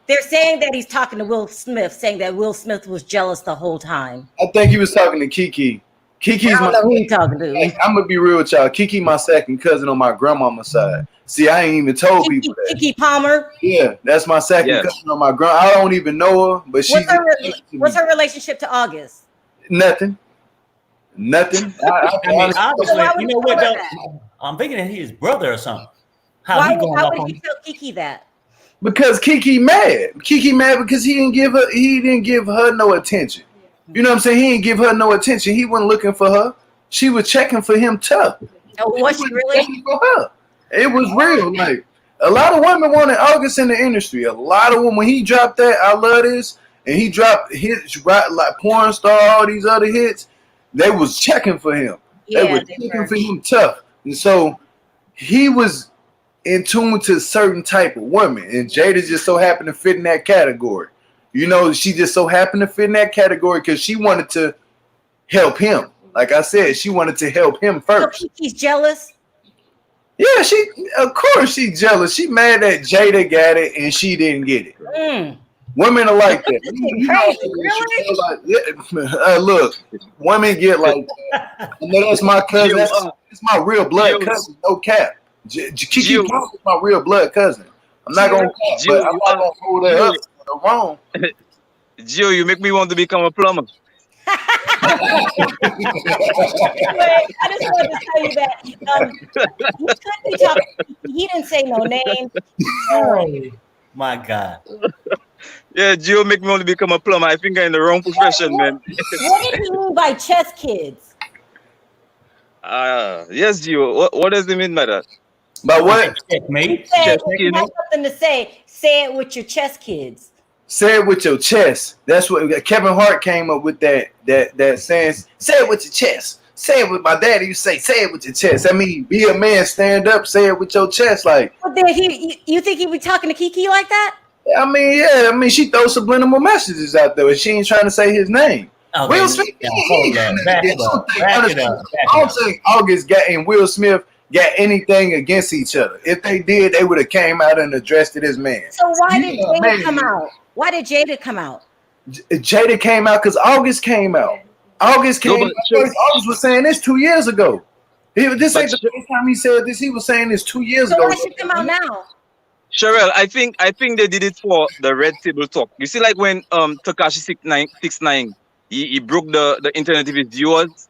They're saying that he's talking to Will Smith, saying that Will Smith was jealous the whole time. I think he was talking to Kiki. Kiki's I don't know who he talking to. I'm gonna be real with y'all. Kiki, my second cousin on my grandmama's side. See, I ain't even told people that. Kiki Palmer. Yeah, that's my second cousin on my grandma. I don't even know her, but what's her relationship to August? Nothing. I mean, obviously, you know what? Though, I'm thinking that he's his brother or something. Why would you tell Kiki that? Because Kiki mad. Kiki mad because he didn't give her no attention. You know what I'm saying? He didn't give her no attention. He wasn't looking for her. She was checking for him tough. Oh, was she really? For her. It was real. Like a lot of women wanted August in the industry. A lot of women, when he dropped that I Love This, and he dropped hits right like Porn Star, all these other hits, they was checking for him. Yeah, they were checking for him tough. And so he was in tune to a certain type of woman. And Jada just so happened to fit in that category. You know, she just so happened to fit in that category because she wanted to help him. Like I said, she wanted to help him first. So Kiki's jealous? Yeah, of course she's jealous. She mad that Jada got it and she didn't get it. Women are like that. Look, women get like that. And that's my cousin. That's my real blood cousin. No cap. Kiki is my real blood cousin. I'm not gonna hold that up. Wrong. Gio, you make me want to become a plumber. I just wanted to tell you that he could be talking. He didn't say no name. Oh my God. Yeah, Gio make me want to become a plumber. I think I'm in the wrong profession, man. What did he mean by chess kids? Yes, Gio. What does he mean by that? By what? He said, if you have something to say it with your chess kids. Say it with your chest. That's what Kevin Hart came up with. That saying. Say it with your chest. Say it with my daddy. You say it with your chest. I mean, be a man. Stand up. Say it with your chest. Like. But then you think he be talking to Kiki like that? I mean, yeah. I mean, she throws subliminal messages out there, and she ain't trying to say his name. Okay. Will Smith. I don't think August and Will Smith got anything against each other. If they did, they would have came out and addressed it as man. So why did Jada come out? Why did Jada come out? Jada came out because August came out. August was saying this 2 years ago. This ain't the first time he said this. He was saying this 2 years ago. So why should come out now? Sherelle, I think they did it for the Red Table Talk. You see, like when Tekashi 6ix9ine he broke the internet with his viewers.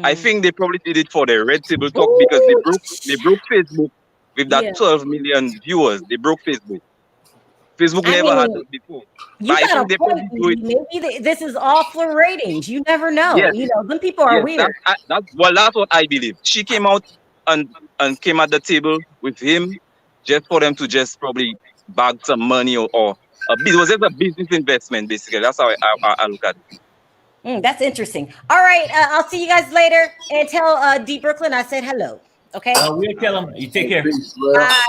I think they probably did it for the Red Table Talk because they broke Facebook with that 12 million viewers. They broke Facebook. Facebook I never had mean, that before. you But I got think a they point. probably do it. Maybe this is all for ratings. You never know. Yes, You know, some people are yes. weird. That's what I believe. She came out and came at the table with him just for them to just probably bag some money or it was just a business investment basically. That's how I look at it. That's interesting. All right, I'll see you guys later. And tell D Brooklyn I said hello. Okay. We'll tell them. You take care. Peace, bro. Bye.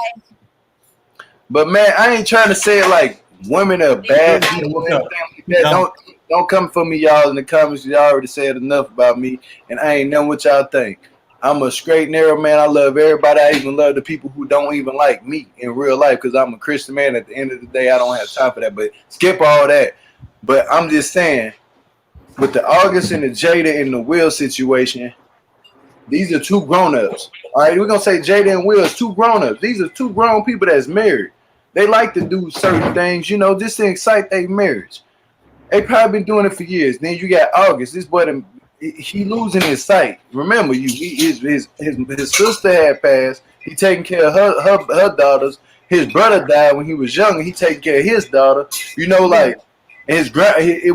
But man, I ain't trying to say it like women are bad people or anything like that. Don't come for me, y'all, in the comments. Y'all already said enough about me, and I ain't know what y'all think. I'm a straight narrow man. I love everybody. I even love the people who don't even like me in real life because I'm a Christian man. At the end of the day, I don't have time for that. But skip all that. But I'm just saying, with the August and the Jada and the Will situation, these are two grown-ups. All right, we're going to say Jada and Will is two grown-ups. These are two grown people that's married. They like to do certain things, you know, just to excite their marriage. They probably been doing it for years. Then you got August. This boy, he losing his sight. Remember, his sister had passed. He taking care of her daughters. His brother died when he was young, and he taking care of his daughter. You know, like, and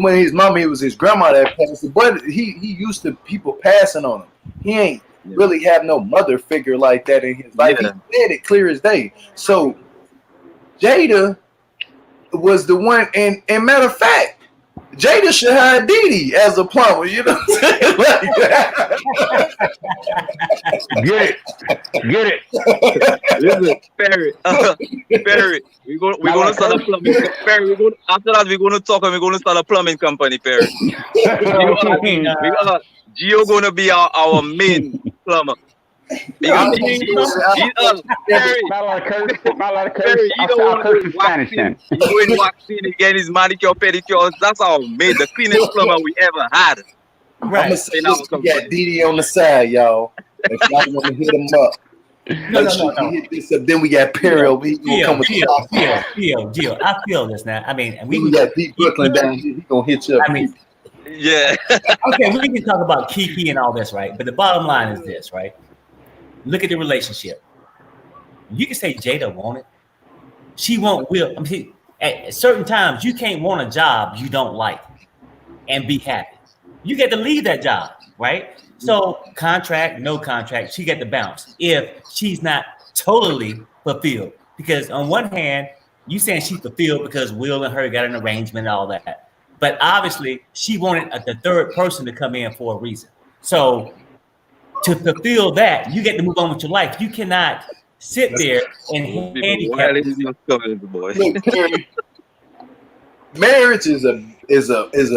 when his mama, it was his grandma that passed. But he used to people passing on him. He ain't really have no mother figure like that in his life. Yeah. He said it clear as day. So Jada was the one, and matter of fact, Jada should hire Didi as a plumber. You know what I'm saying? Get it. Listen, Perry, we're gonna start a plumbing. Perry, after that we're gonna talk and we're gonna start a plumbing company. Perry, Gio gonna be our main plumber. Because Perry, you don't want to waxing. He's going waxing again. His manicure, pedicure. That's our main, the cleanest plumber we ever had. Right. I'm gonna say this, we got Didi on the side, y'all. If y'all want to hit him up. No. Hit this up. Then we got Perry over here. Gio. I feel this now. I mean, we got Deep Brooklyn down here. He gonna hit you up. I mean, yeah. Okay, we can talk about Kiki and all this, right? But the bottom line is this, right? Look at the relationship. You can say Jada want it. She won't will. I mean, at certain times, you can't want a job you don't like and be happy. You get to leave that job, right? So contract, no contract, she get to bounce if she's not totally fulfilled. Because on one hand, you saying she's fulfilled because Will and her got an arrangement and all that. But obviously, she wanted the third person to come in for a reason. So to fulfill that, you get to move on with your life. You cannot sit there and handicap. Marriage is a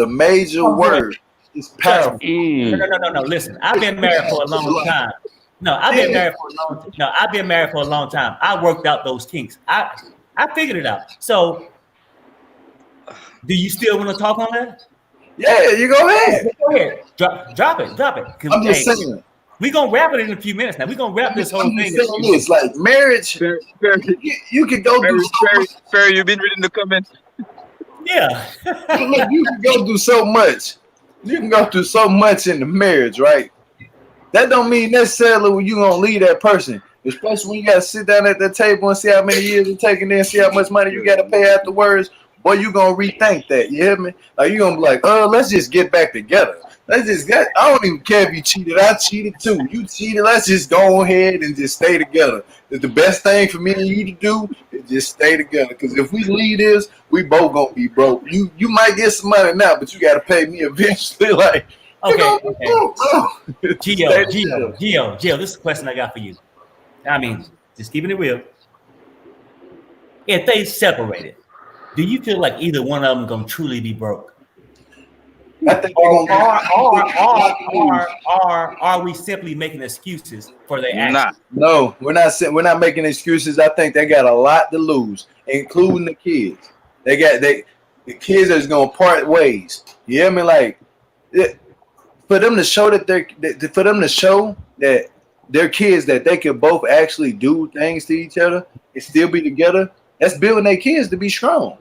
major word. It's powerful. No. Listen, I've been married for a long time. I've been married for a long time. I worked out those kinks. I figured it out. So, do you still want to talk on that? Yeah, you go ahead. Go ahead. Drop it. I'm just saying. We're gonna wrap it in a few minutes. Now we're gonna wrap this whole thing. It's like marriage. You can go do Perry, you've been reading the comments. Yeah. Look, you can go do so much. You can go through so much in the marriage, right? That don't mean necessarily when you gonna leave that person. Especially when you gotta sit down at the table and see how many years it's taking in, see how much money you gotta pay afterwards. Boy, you gonna rethink that. You hear me? Like you gonna be like, let's just get back together. I don't even care if you cheated. I cheated too. You cheated. Let's just go ahead and just stay together. The best thing for me and you to do is just stay together. Because if we leave this, we both gonna be broke. You might get some money now, but you gotta pay me eventually. Like, okay. Gio, this is a question I got for you. I mean, just keeping it real. If they separated, do you feel like either one of them gonna truly be broke? I think are we simply making excuses for their actions? No, we're not making excuses. I think they got a lot to lose, including the kids. The kids are gonna part ways. You hear me? Like for them to show that they're kids, that they can both actually do things to each other and still be together. That's building their kids to be strong.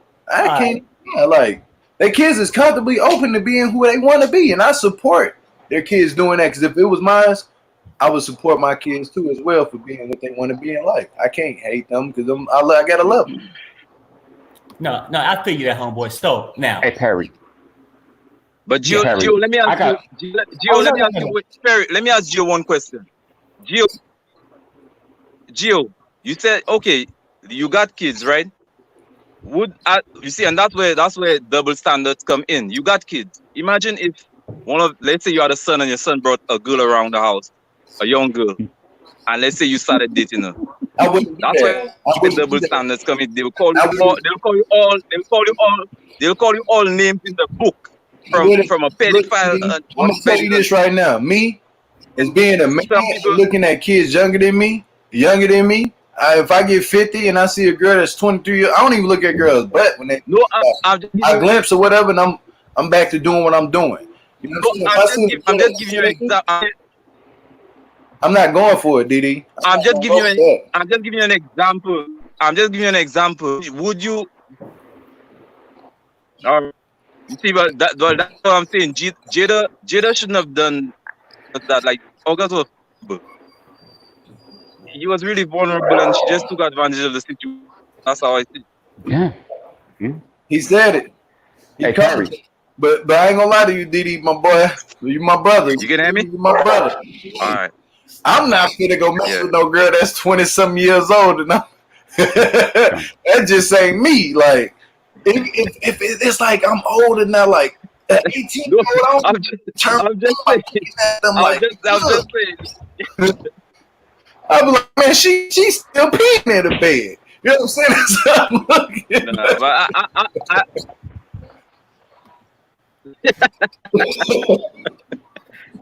Their kids is comfortably open to being who they want to be, and I support their kids doing that. Because if it was mine, I would support my kids too as well for being what they want to be in life. I can't hate them because I gotta love them. No, I feel you that, homeboy. So now, Hey, Perry. But Yeah, Perry. Gio, let me ask I you. got. Gio, let me ask you. Perry, let me ask you one question. Gio, you said okay, you got kids, right? You see, and that's where double standards come in. You got kids. Imagine if let's say you had a son and your son brought a girl around the house, a young girl, and let's say you started dating her. I wouldn't do That's where that. I the wouldn't do double that. standards come in. They will call I you all. wouldn't. They'll call you all. They'll call you all names in the book I wouldn't. from a Look, pedophile. I'm gonna tell you this right now. Me, as being a man Some people. looking at kids younger than me, if I get 50 and I see a girl that's 23 years, I don't even look at girls' butt when they. No, I'm just I giving. glimpse or whatever, and I'm back to doing what I'm doing. You know No, what I'm saying? If I see a I'm girl just that's giving you an 70, example. I'm not going for it, Didi. I'm just giving you an. that. I'm just giving you an example. I'm just giving you an example. Would you? You see, but that's what I'm saying. Jada shouldn't have done that. Like August was, vulnerable. He was really vulnerable, and she just took advantage of the situation. That's how I see it. Yeah. He said it. He Hey, covered Perry. it. But I ain't gonna lie to you, Didi, my boy. You my brother. You can hear me? You my brother. All right. I'm not gonna go mess Yeah. with no girl that's 20-some years old, and that just ain't me. Like, if it's like I'm older now, like at 18 No, years old, I'm just saying. I'm I'm like, just saying. I'm like, man, she's still peeing in the bed. You know what I'm saying? So I'm looking. Nah,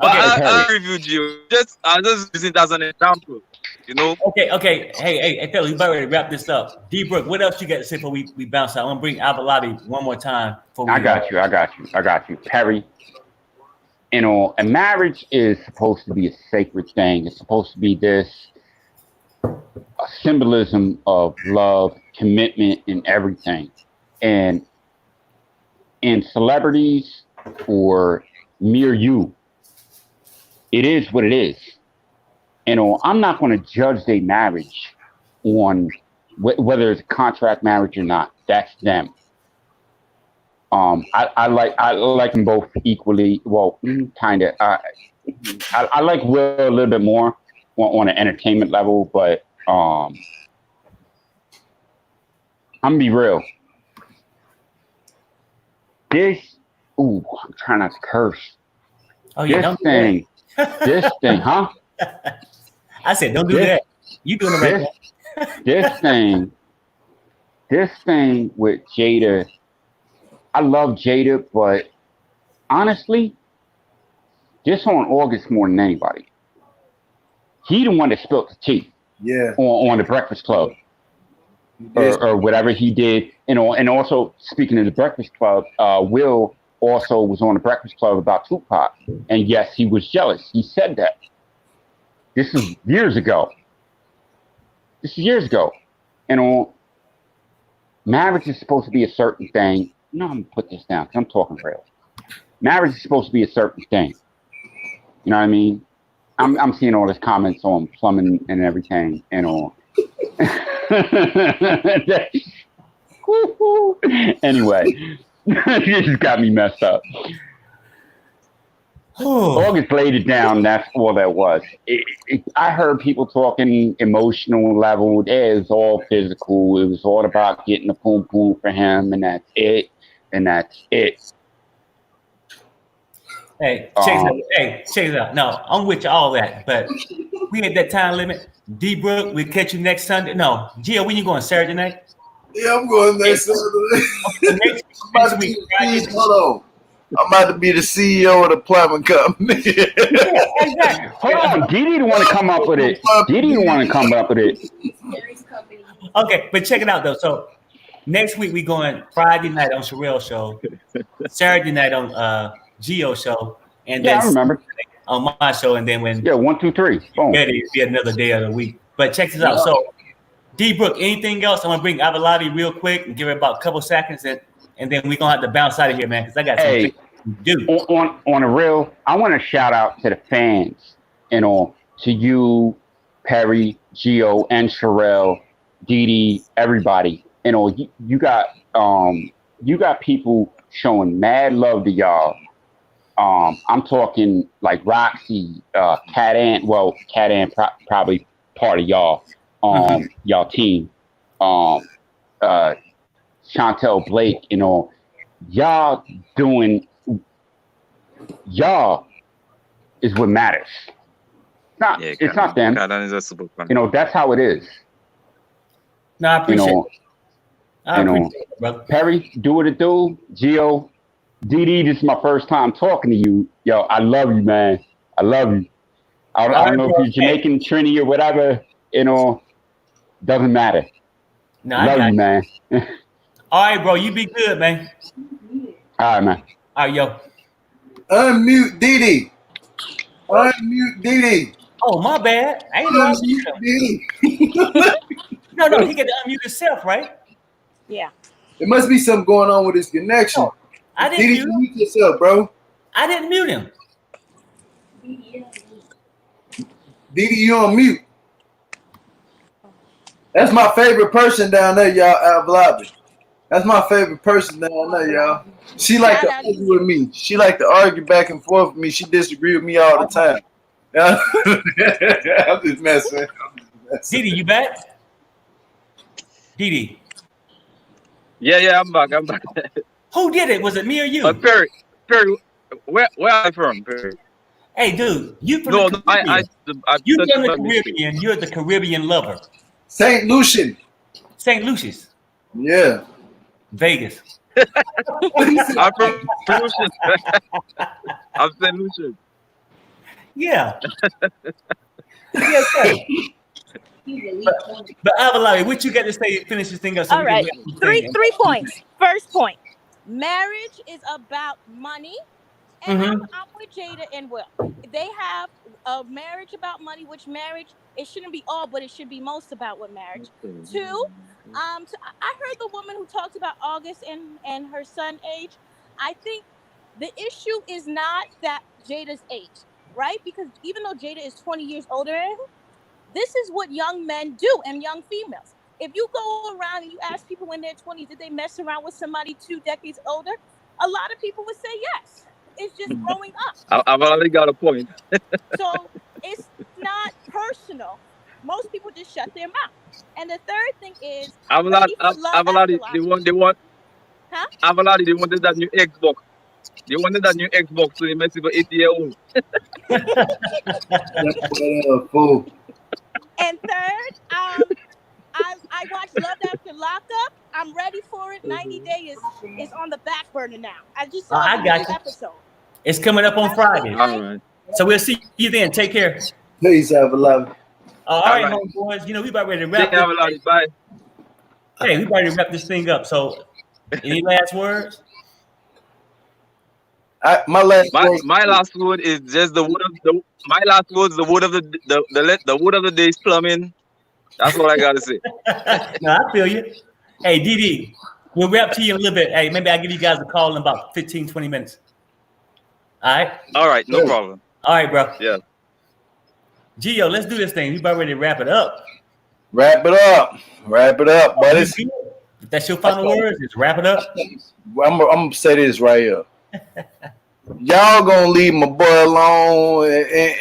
but I reviewed you. I just using it as an example. You know. Okay. Hey, Phil, we better wrap this up. D Brook, what else you got to say before we bounce out? I'm gonna bring Avalati one more time. I got you, Perry. You know, a marriage is supposed to be a sacred thing. It's supposed to be a symbolism of love, commitment, and everything. And in celebrities or mere you, it is what it is. You know, I'm not going to judge their marriage on whether it's a contract marriage or not. That's them. I like them both equally. Well, kind of. I like Will a little bit more on an entertainment level, but I'm gonna be real. I'm trying not to curse. Oh yeah, this thing, huh? I said, don't do that. You doing it right now. This thing with Jada. I love Jada, but honestly, this on August more than anybody. He the one that spilled the tea. Yeah. On the Breakfast Club. Or whatever he did. You know, and also speaking of the Breakfast Club, Will also was on the Breakfast Club about Tupac. And yes, he was jealous. He said that. This is years ago. You know, marriage is supposed to be a certain thing. No, I'm gonna put this down because I'm talking real. Marriage is supposed to be a certain thing. You know what I mean? I'm seeing all these comments on plumbing and everything and all. Anyway, it just got me messed up. August laid it down. That's all that was. I heard people talking emotional level. It was all physical. It was all about getting the poom poom for him, and that's it. Hey, check it out. No, I'm with you all that, but we hit that time limit. D Brook, we'll catch you next Sunday. No, Gio, when you going Saturday night? Yeah, I'm going next Saturday. Hold on. I'm about to be the CEO of the plumbing company. Yeah, exactly. Hold on, Didi didn't want to come up with it. Okay, but check it out though. So next week we going Friday night on Sherelle show, Saturday night on Geo show, and then I remember on my show, and then when 1, 2, 3, boom. It'll be another day of the week. But check this out. So D Brook, anything else? I'm gonna bring Avalati real quick and give it about a couple seconds, and then we're gonna have to bounce out of here, man, because I got some things to do. On a real, I want to shout out to the fans, you know, to you, Perry, Gio, and Sherelle, Didi, everybody. You know, you got you got people showing mad love to y'all. I'm talking like Roxy, Cat Ant. Well, Cat Ant probably part of y'all, y'all team. Chantel Blake, y'all doing y'all is what matters. It's not them. Kadan is a super fan. That's how it is. No, I appreciate it. I appreciate it, brother. Perry, do what it do. Gio, DD, this is my first time talking to you. Yo, I love you, man. I love you. I don't know if you're Jamaican, Trini, or whatever. Doesn't matter. No, love you, man. All right, bro. You be good, man. All right, man. All right, yo. Unmute Didi. Unmute Didi. Oh, my bad. I ain't know I was Didi. No, he got to unmute himself, right? Yeah. There must be something going on with his connection. No, I didn't Didi, mute him. mute yourself, bro. I didn't mute him. Didi, you on mute. That's my favorite person down there, y'all, Al Vlabi. That's my favorite person down there, y'all. She like to argue with me. She like to argue back and forth with me. She disagree with me all the time. I'm just messing. Didi, you back? Didi. Yeah, I'm back. Who did it? Was it me or you? Perry, where are you from, Perry? Hey, dude, you from the Caribbean. You from the Caribbean. You're the Caribbean lover. St. Lucian. St. Lucius. Yeah. Vegas. I'm from Lucian. I'm St. Lucian. Yeah. Yes, sir. But Avalari, what you got to say? Finish this thing up. So all right. Three points. First point: marriage is about money, and I'm with Jada and Will. They have a marriage about money, which marriage it shouldn't be all, but it should be most about what marriage. Two, I heard the woman who talked about August and her son age. I think the issue is not that Jada's age, right? Because even though Jada is 20 years older than him, this is what young men do and young females. If you go around and you ask people when they're 20, did they mess around with somebody 2 decades older? A lot of people would say yes. It's just growing up. I've already got a point. So it's not personal. Most people just shut their mouth. And the third thing is, Avalari, they want. Huh? Avalari, they wanted that new Xbox. They wanted that new Xbox, so they messed with 80-year-old. Fool. And third, I watched Love After Lockup. I'm ready for it. 90 Days is on the back burner now. I just saw the episode. It's coming up on Friday. All right. So we'll see you then. Take care. Peace, Avalari. All right, homeboys. We about ready to wrap this. Bye. Hey, we ready to wrap this thing up. So, any last words? My last word is just the wood of the. My last word is the wood of the wood of the day is plumbing. That's what I gotta say. No, I feel you. Hey, DD, we'll wrap to you in a little bit. Hey, maybe I'll give you guys a call in about 15, 20 minutes. All right? All right, no problem. All right, bro. Yeah. Gio, let's do this thing. We about ready to wrap it up. Wrap it up, buddy. If that's your final words, just wrap it up. I'm gonna say this right here. Y'all gonna leave my boy alone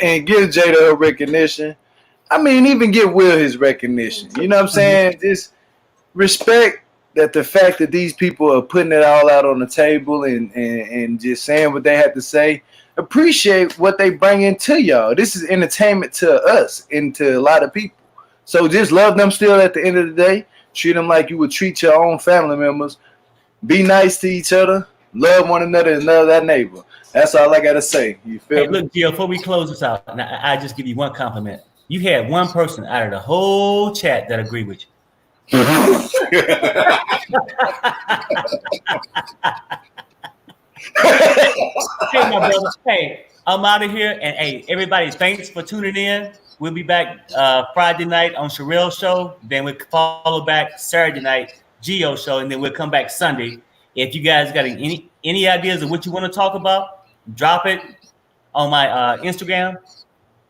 and give Jada her recognition. I mean, even give Will his recognition. You know what I'm saying? Just respect that the fact that these people are putting it all out on the table and just saying what they have to say. Appreciate what they bring into y'all. This is entertainment to us and to a lot of people. So just love them still at the end of the day. Treat them like you would treat your own family members. Be nice to each other. Love one another and love that neighbor. That's all I got to say. You feel me? Look, Gio, before we close this out, I just give you one compliment. You had one person out of the whole chat that agreed with you. Hey, my brother. Hey, I'm out of here. And hey, everybody, thanks for tuning in. We'll be back Friday night on Sherelle's show. Then we'll follow back Saturday night, Gio's show, and then we'll come back Sunday. If you guys got any ideas of what you want to talk about, drop it on my Instagram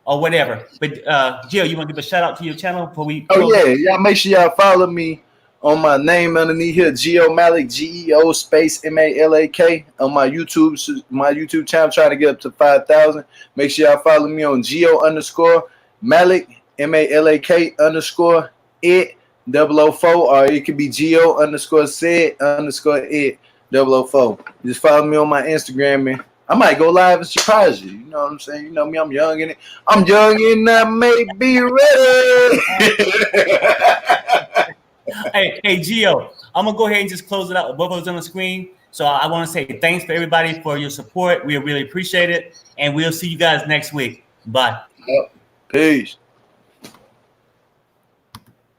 or whatever. But Gio, you want to give a shout out to your channel before we? Oh yeah, y'all make sure y'all follow me on my name underneath here, Geo Malik, GEO space MALAK on my YouTube channel, trying to get up to 5,000. Make sure y'all follow me on Geo_Malik MALAK_ it 004, or it could be Geo_said_it 004. Just follow me on my Instagram, man. I might go live and surprise you. You know what I'm saying? You know me, I'm young in it. I'm young and I may be ready. Hey, Gio, I'm gonna go ahead and just close it out. Both of us on the screen. So I want to say thanks for everybody for your support. We really appreciate it, and we'll see you guys next week. Bye. Peace.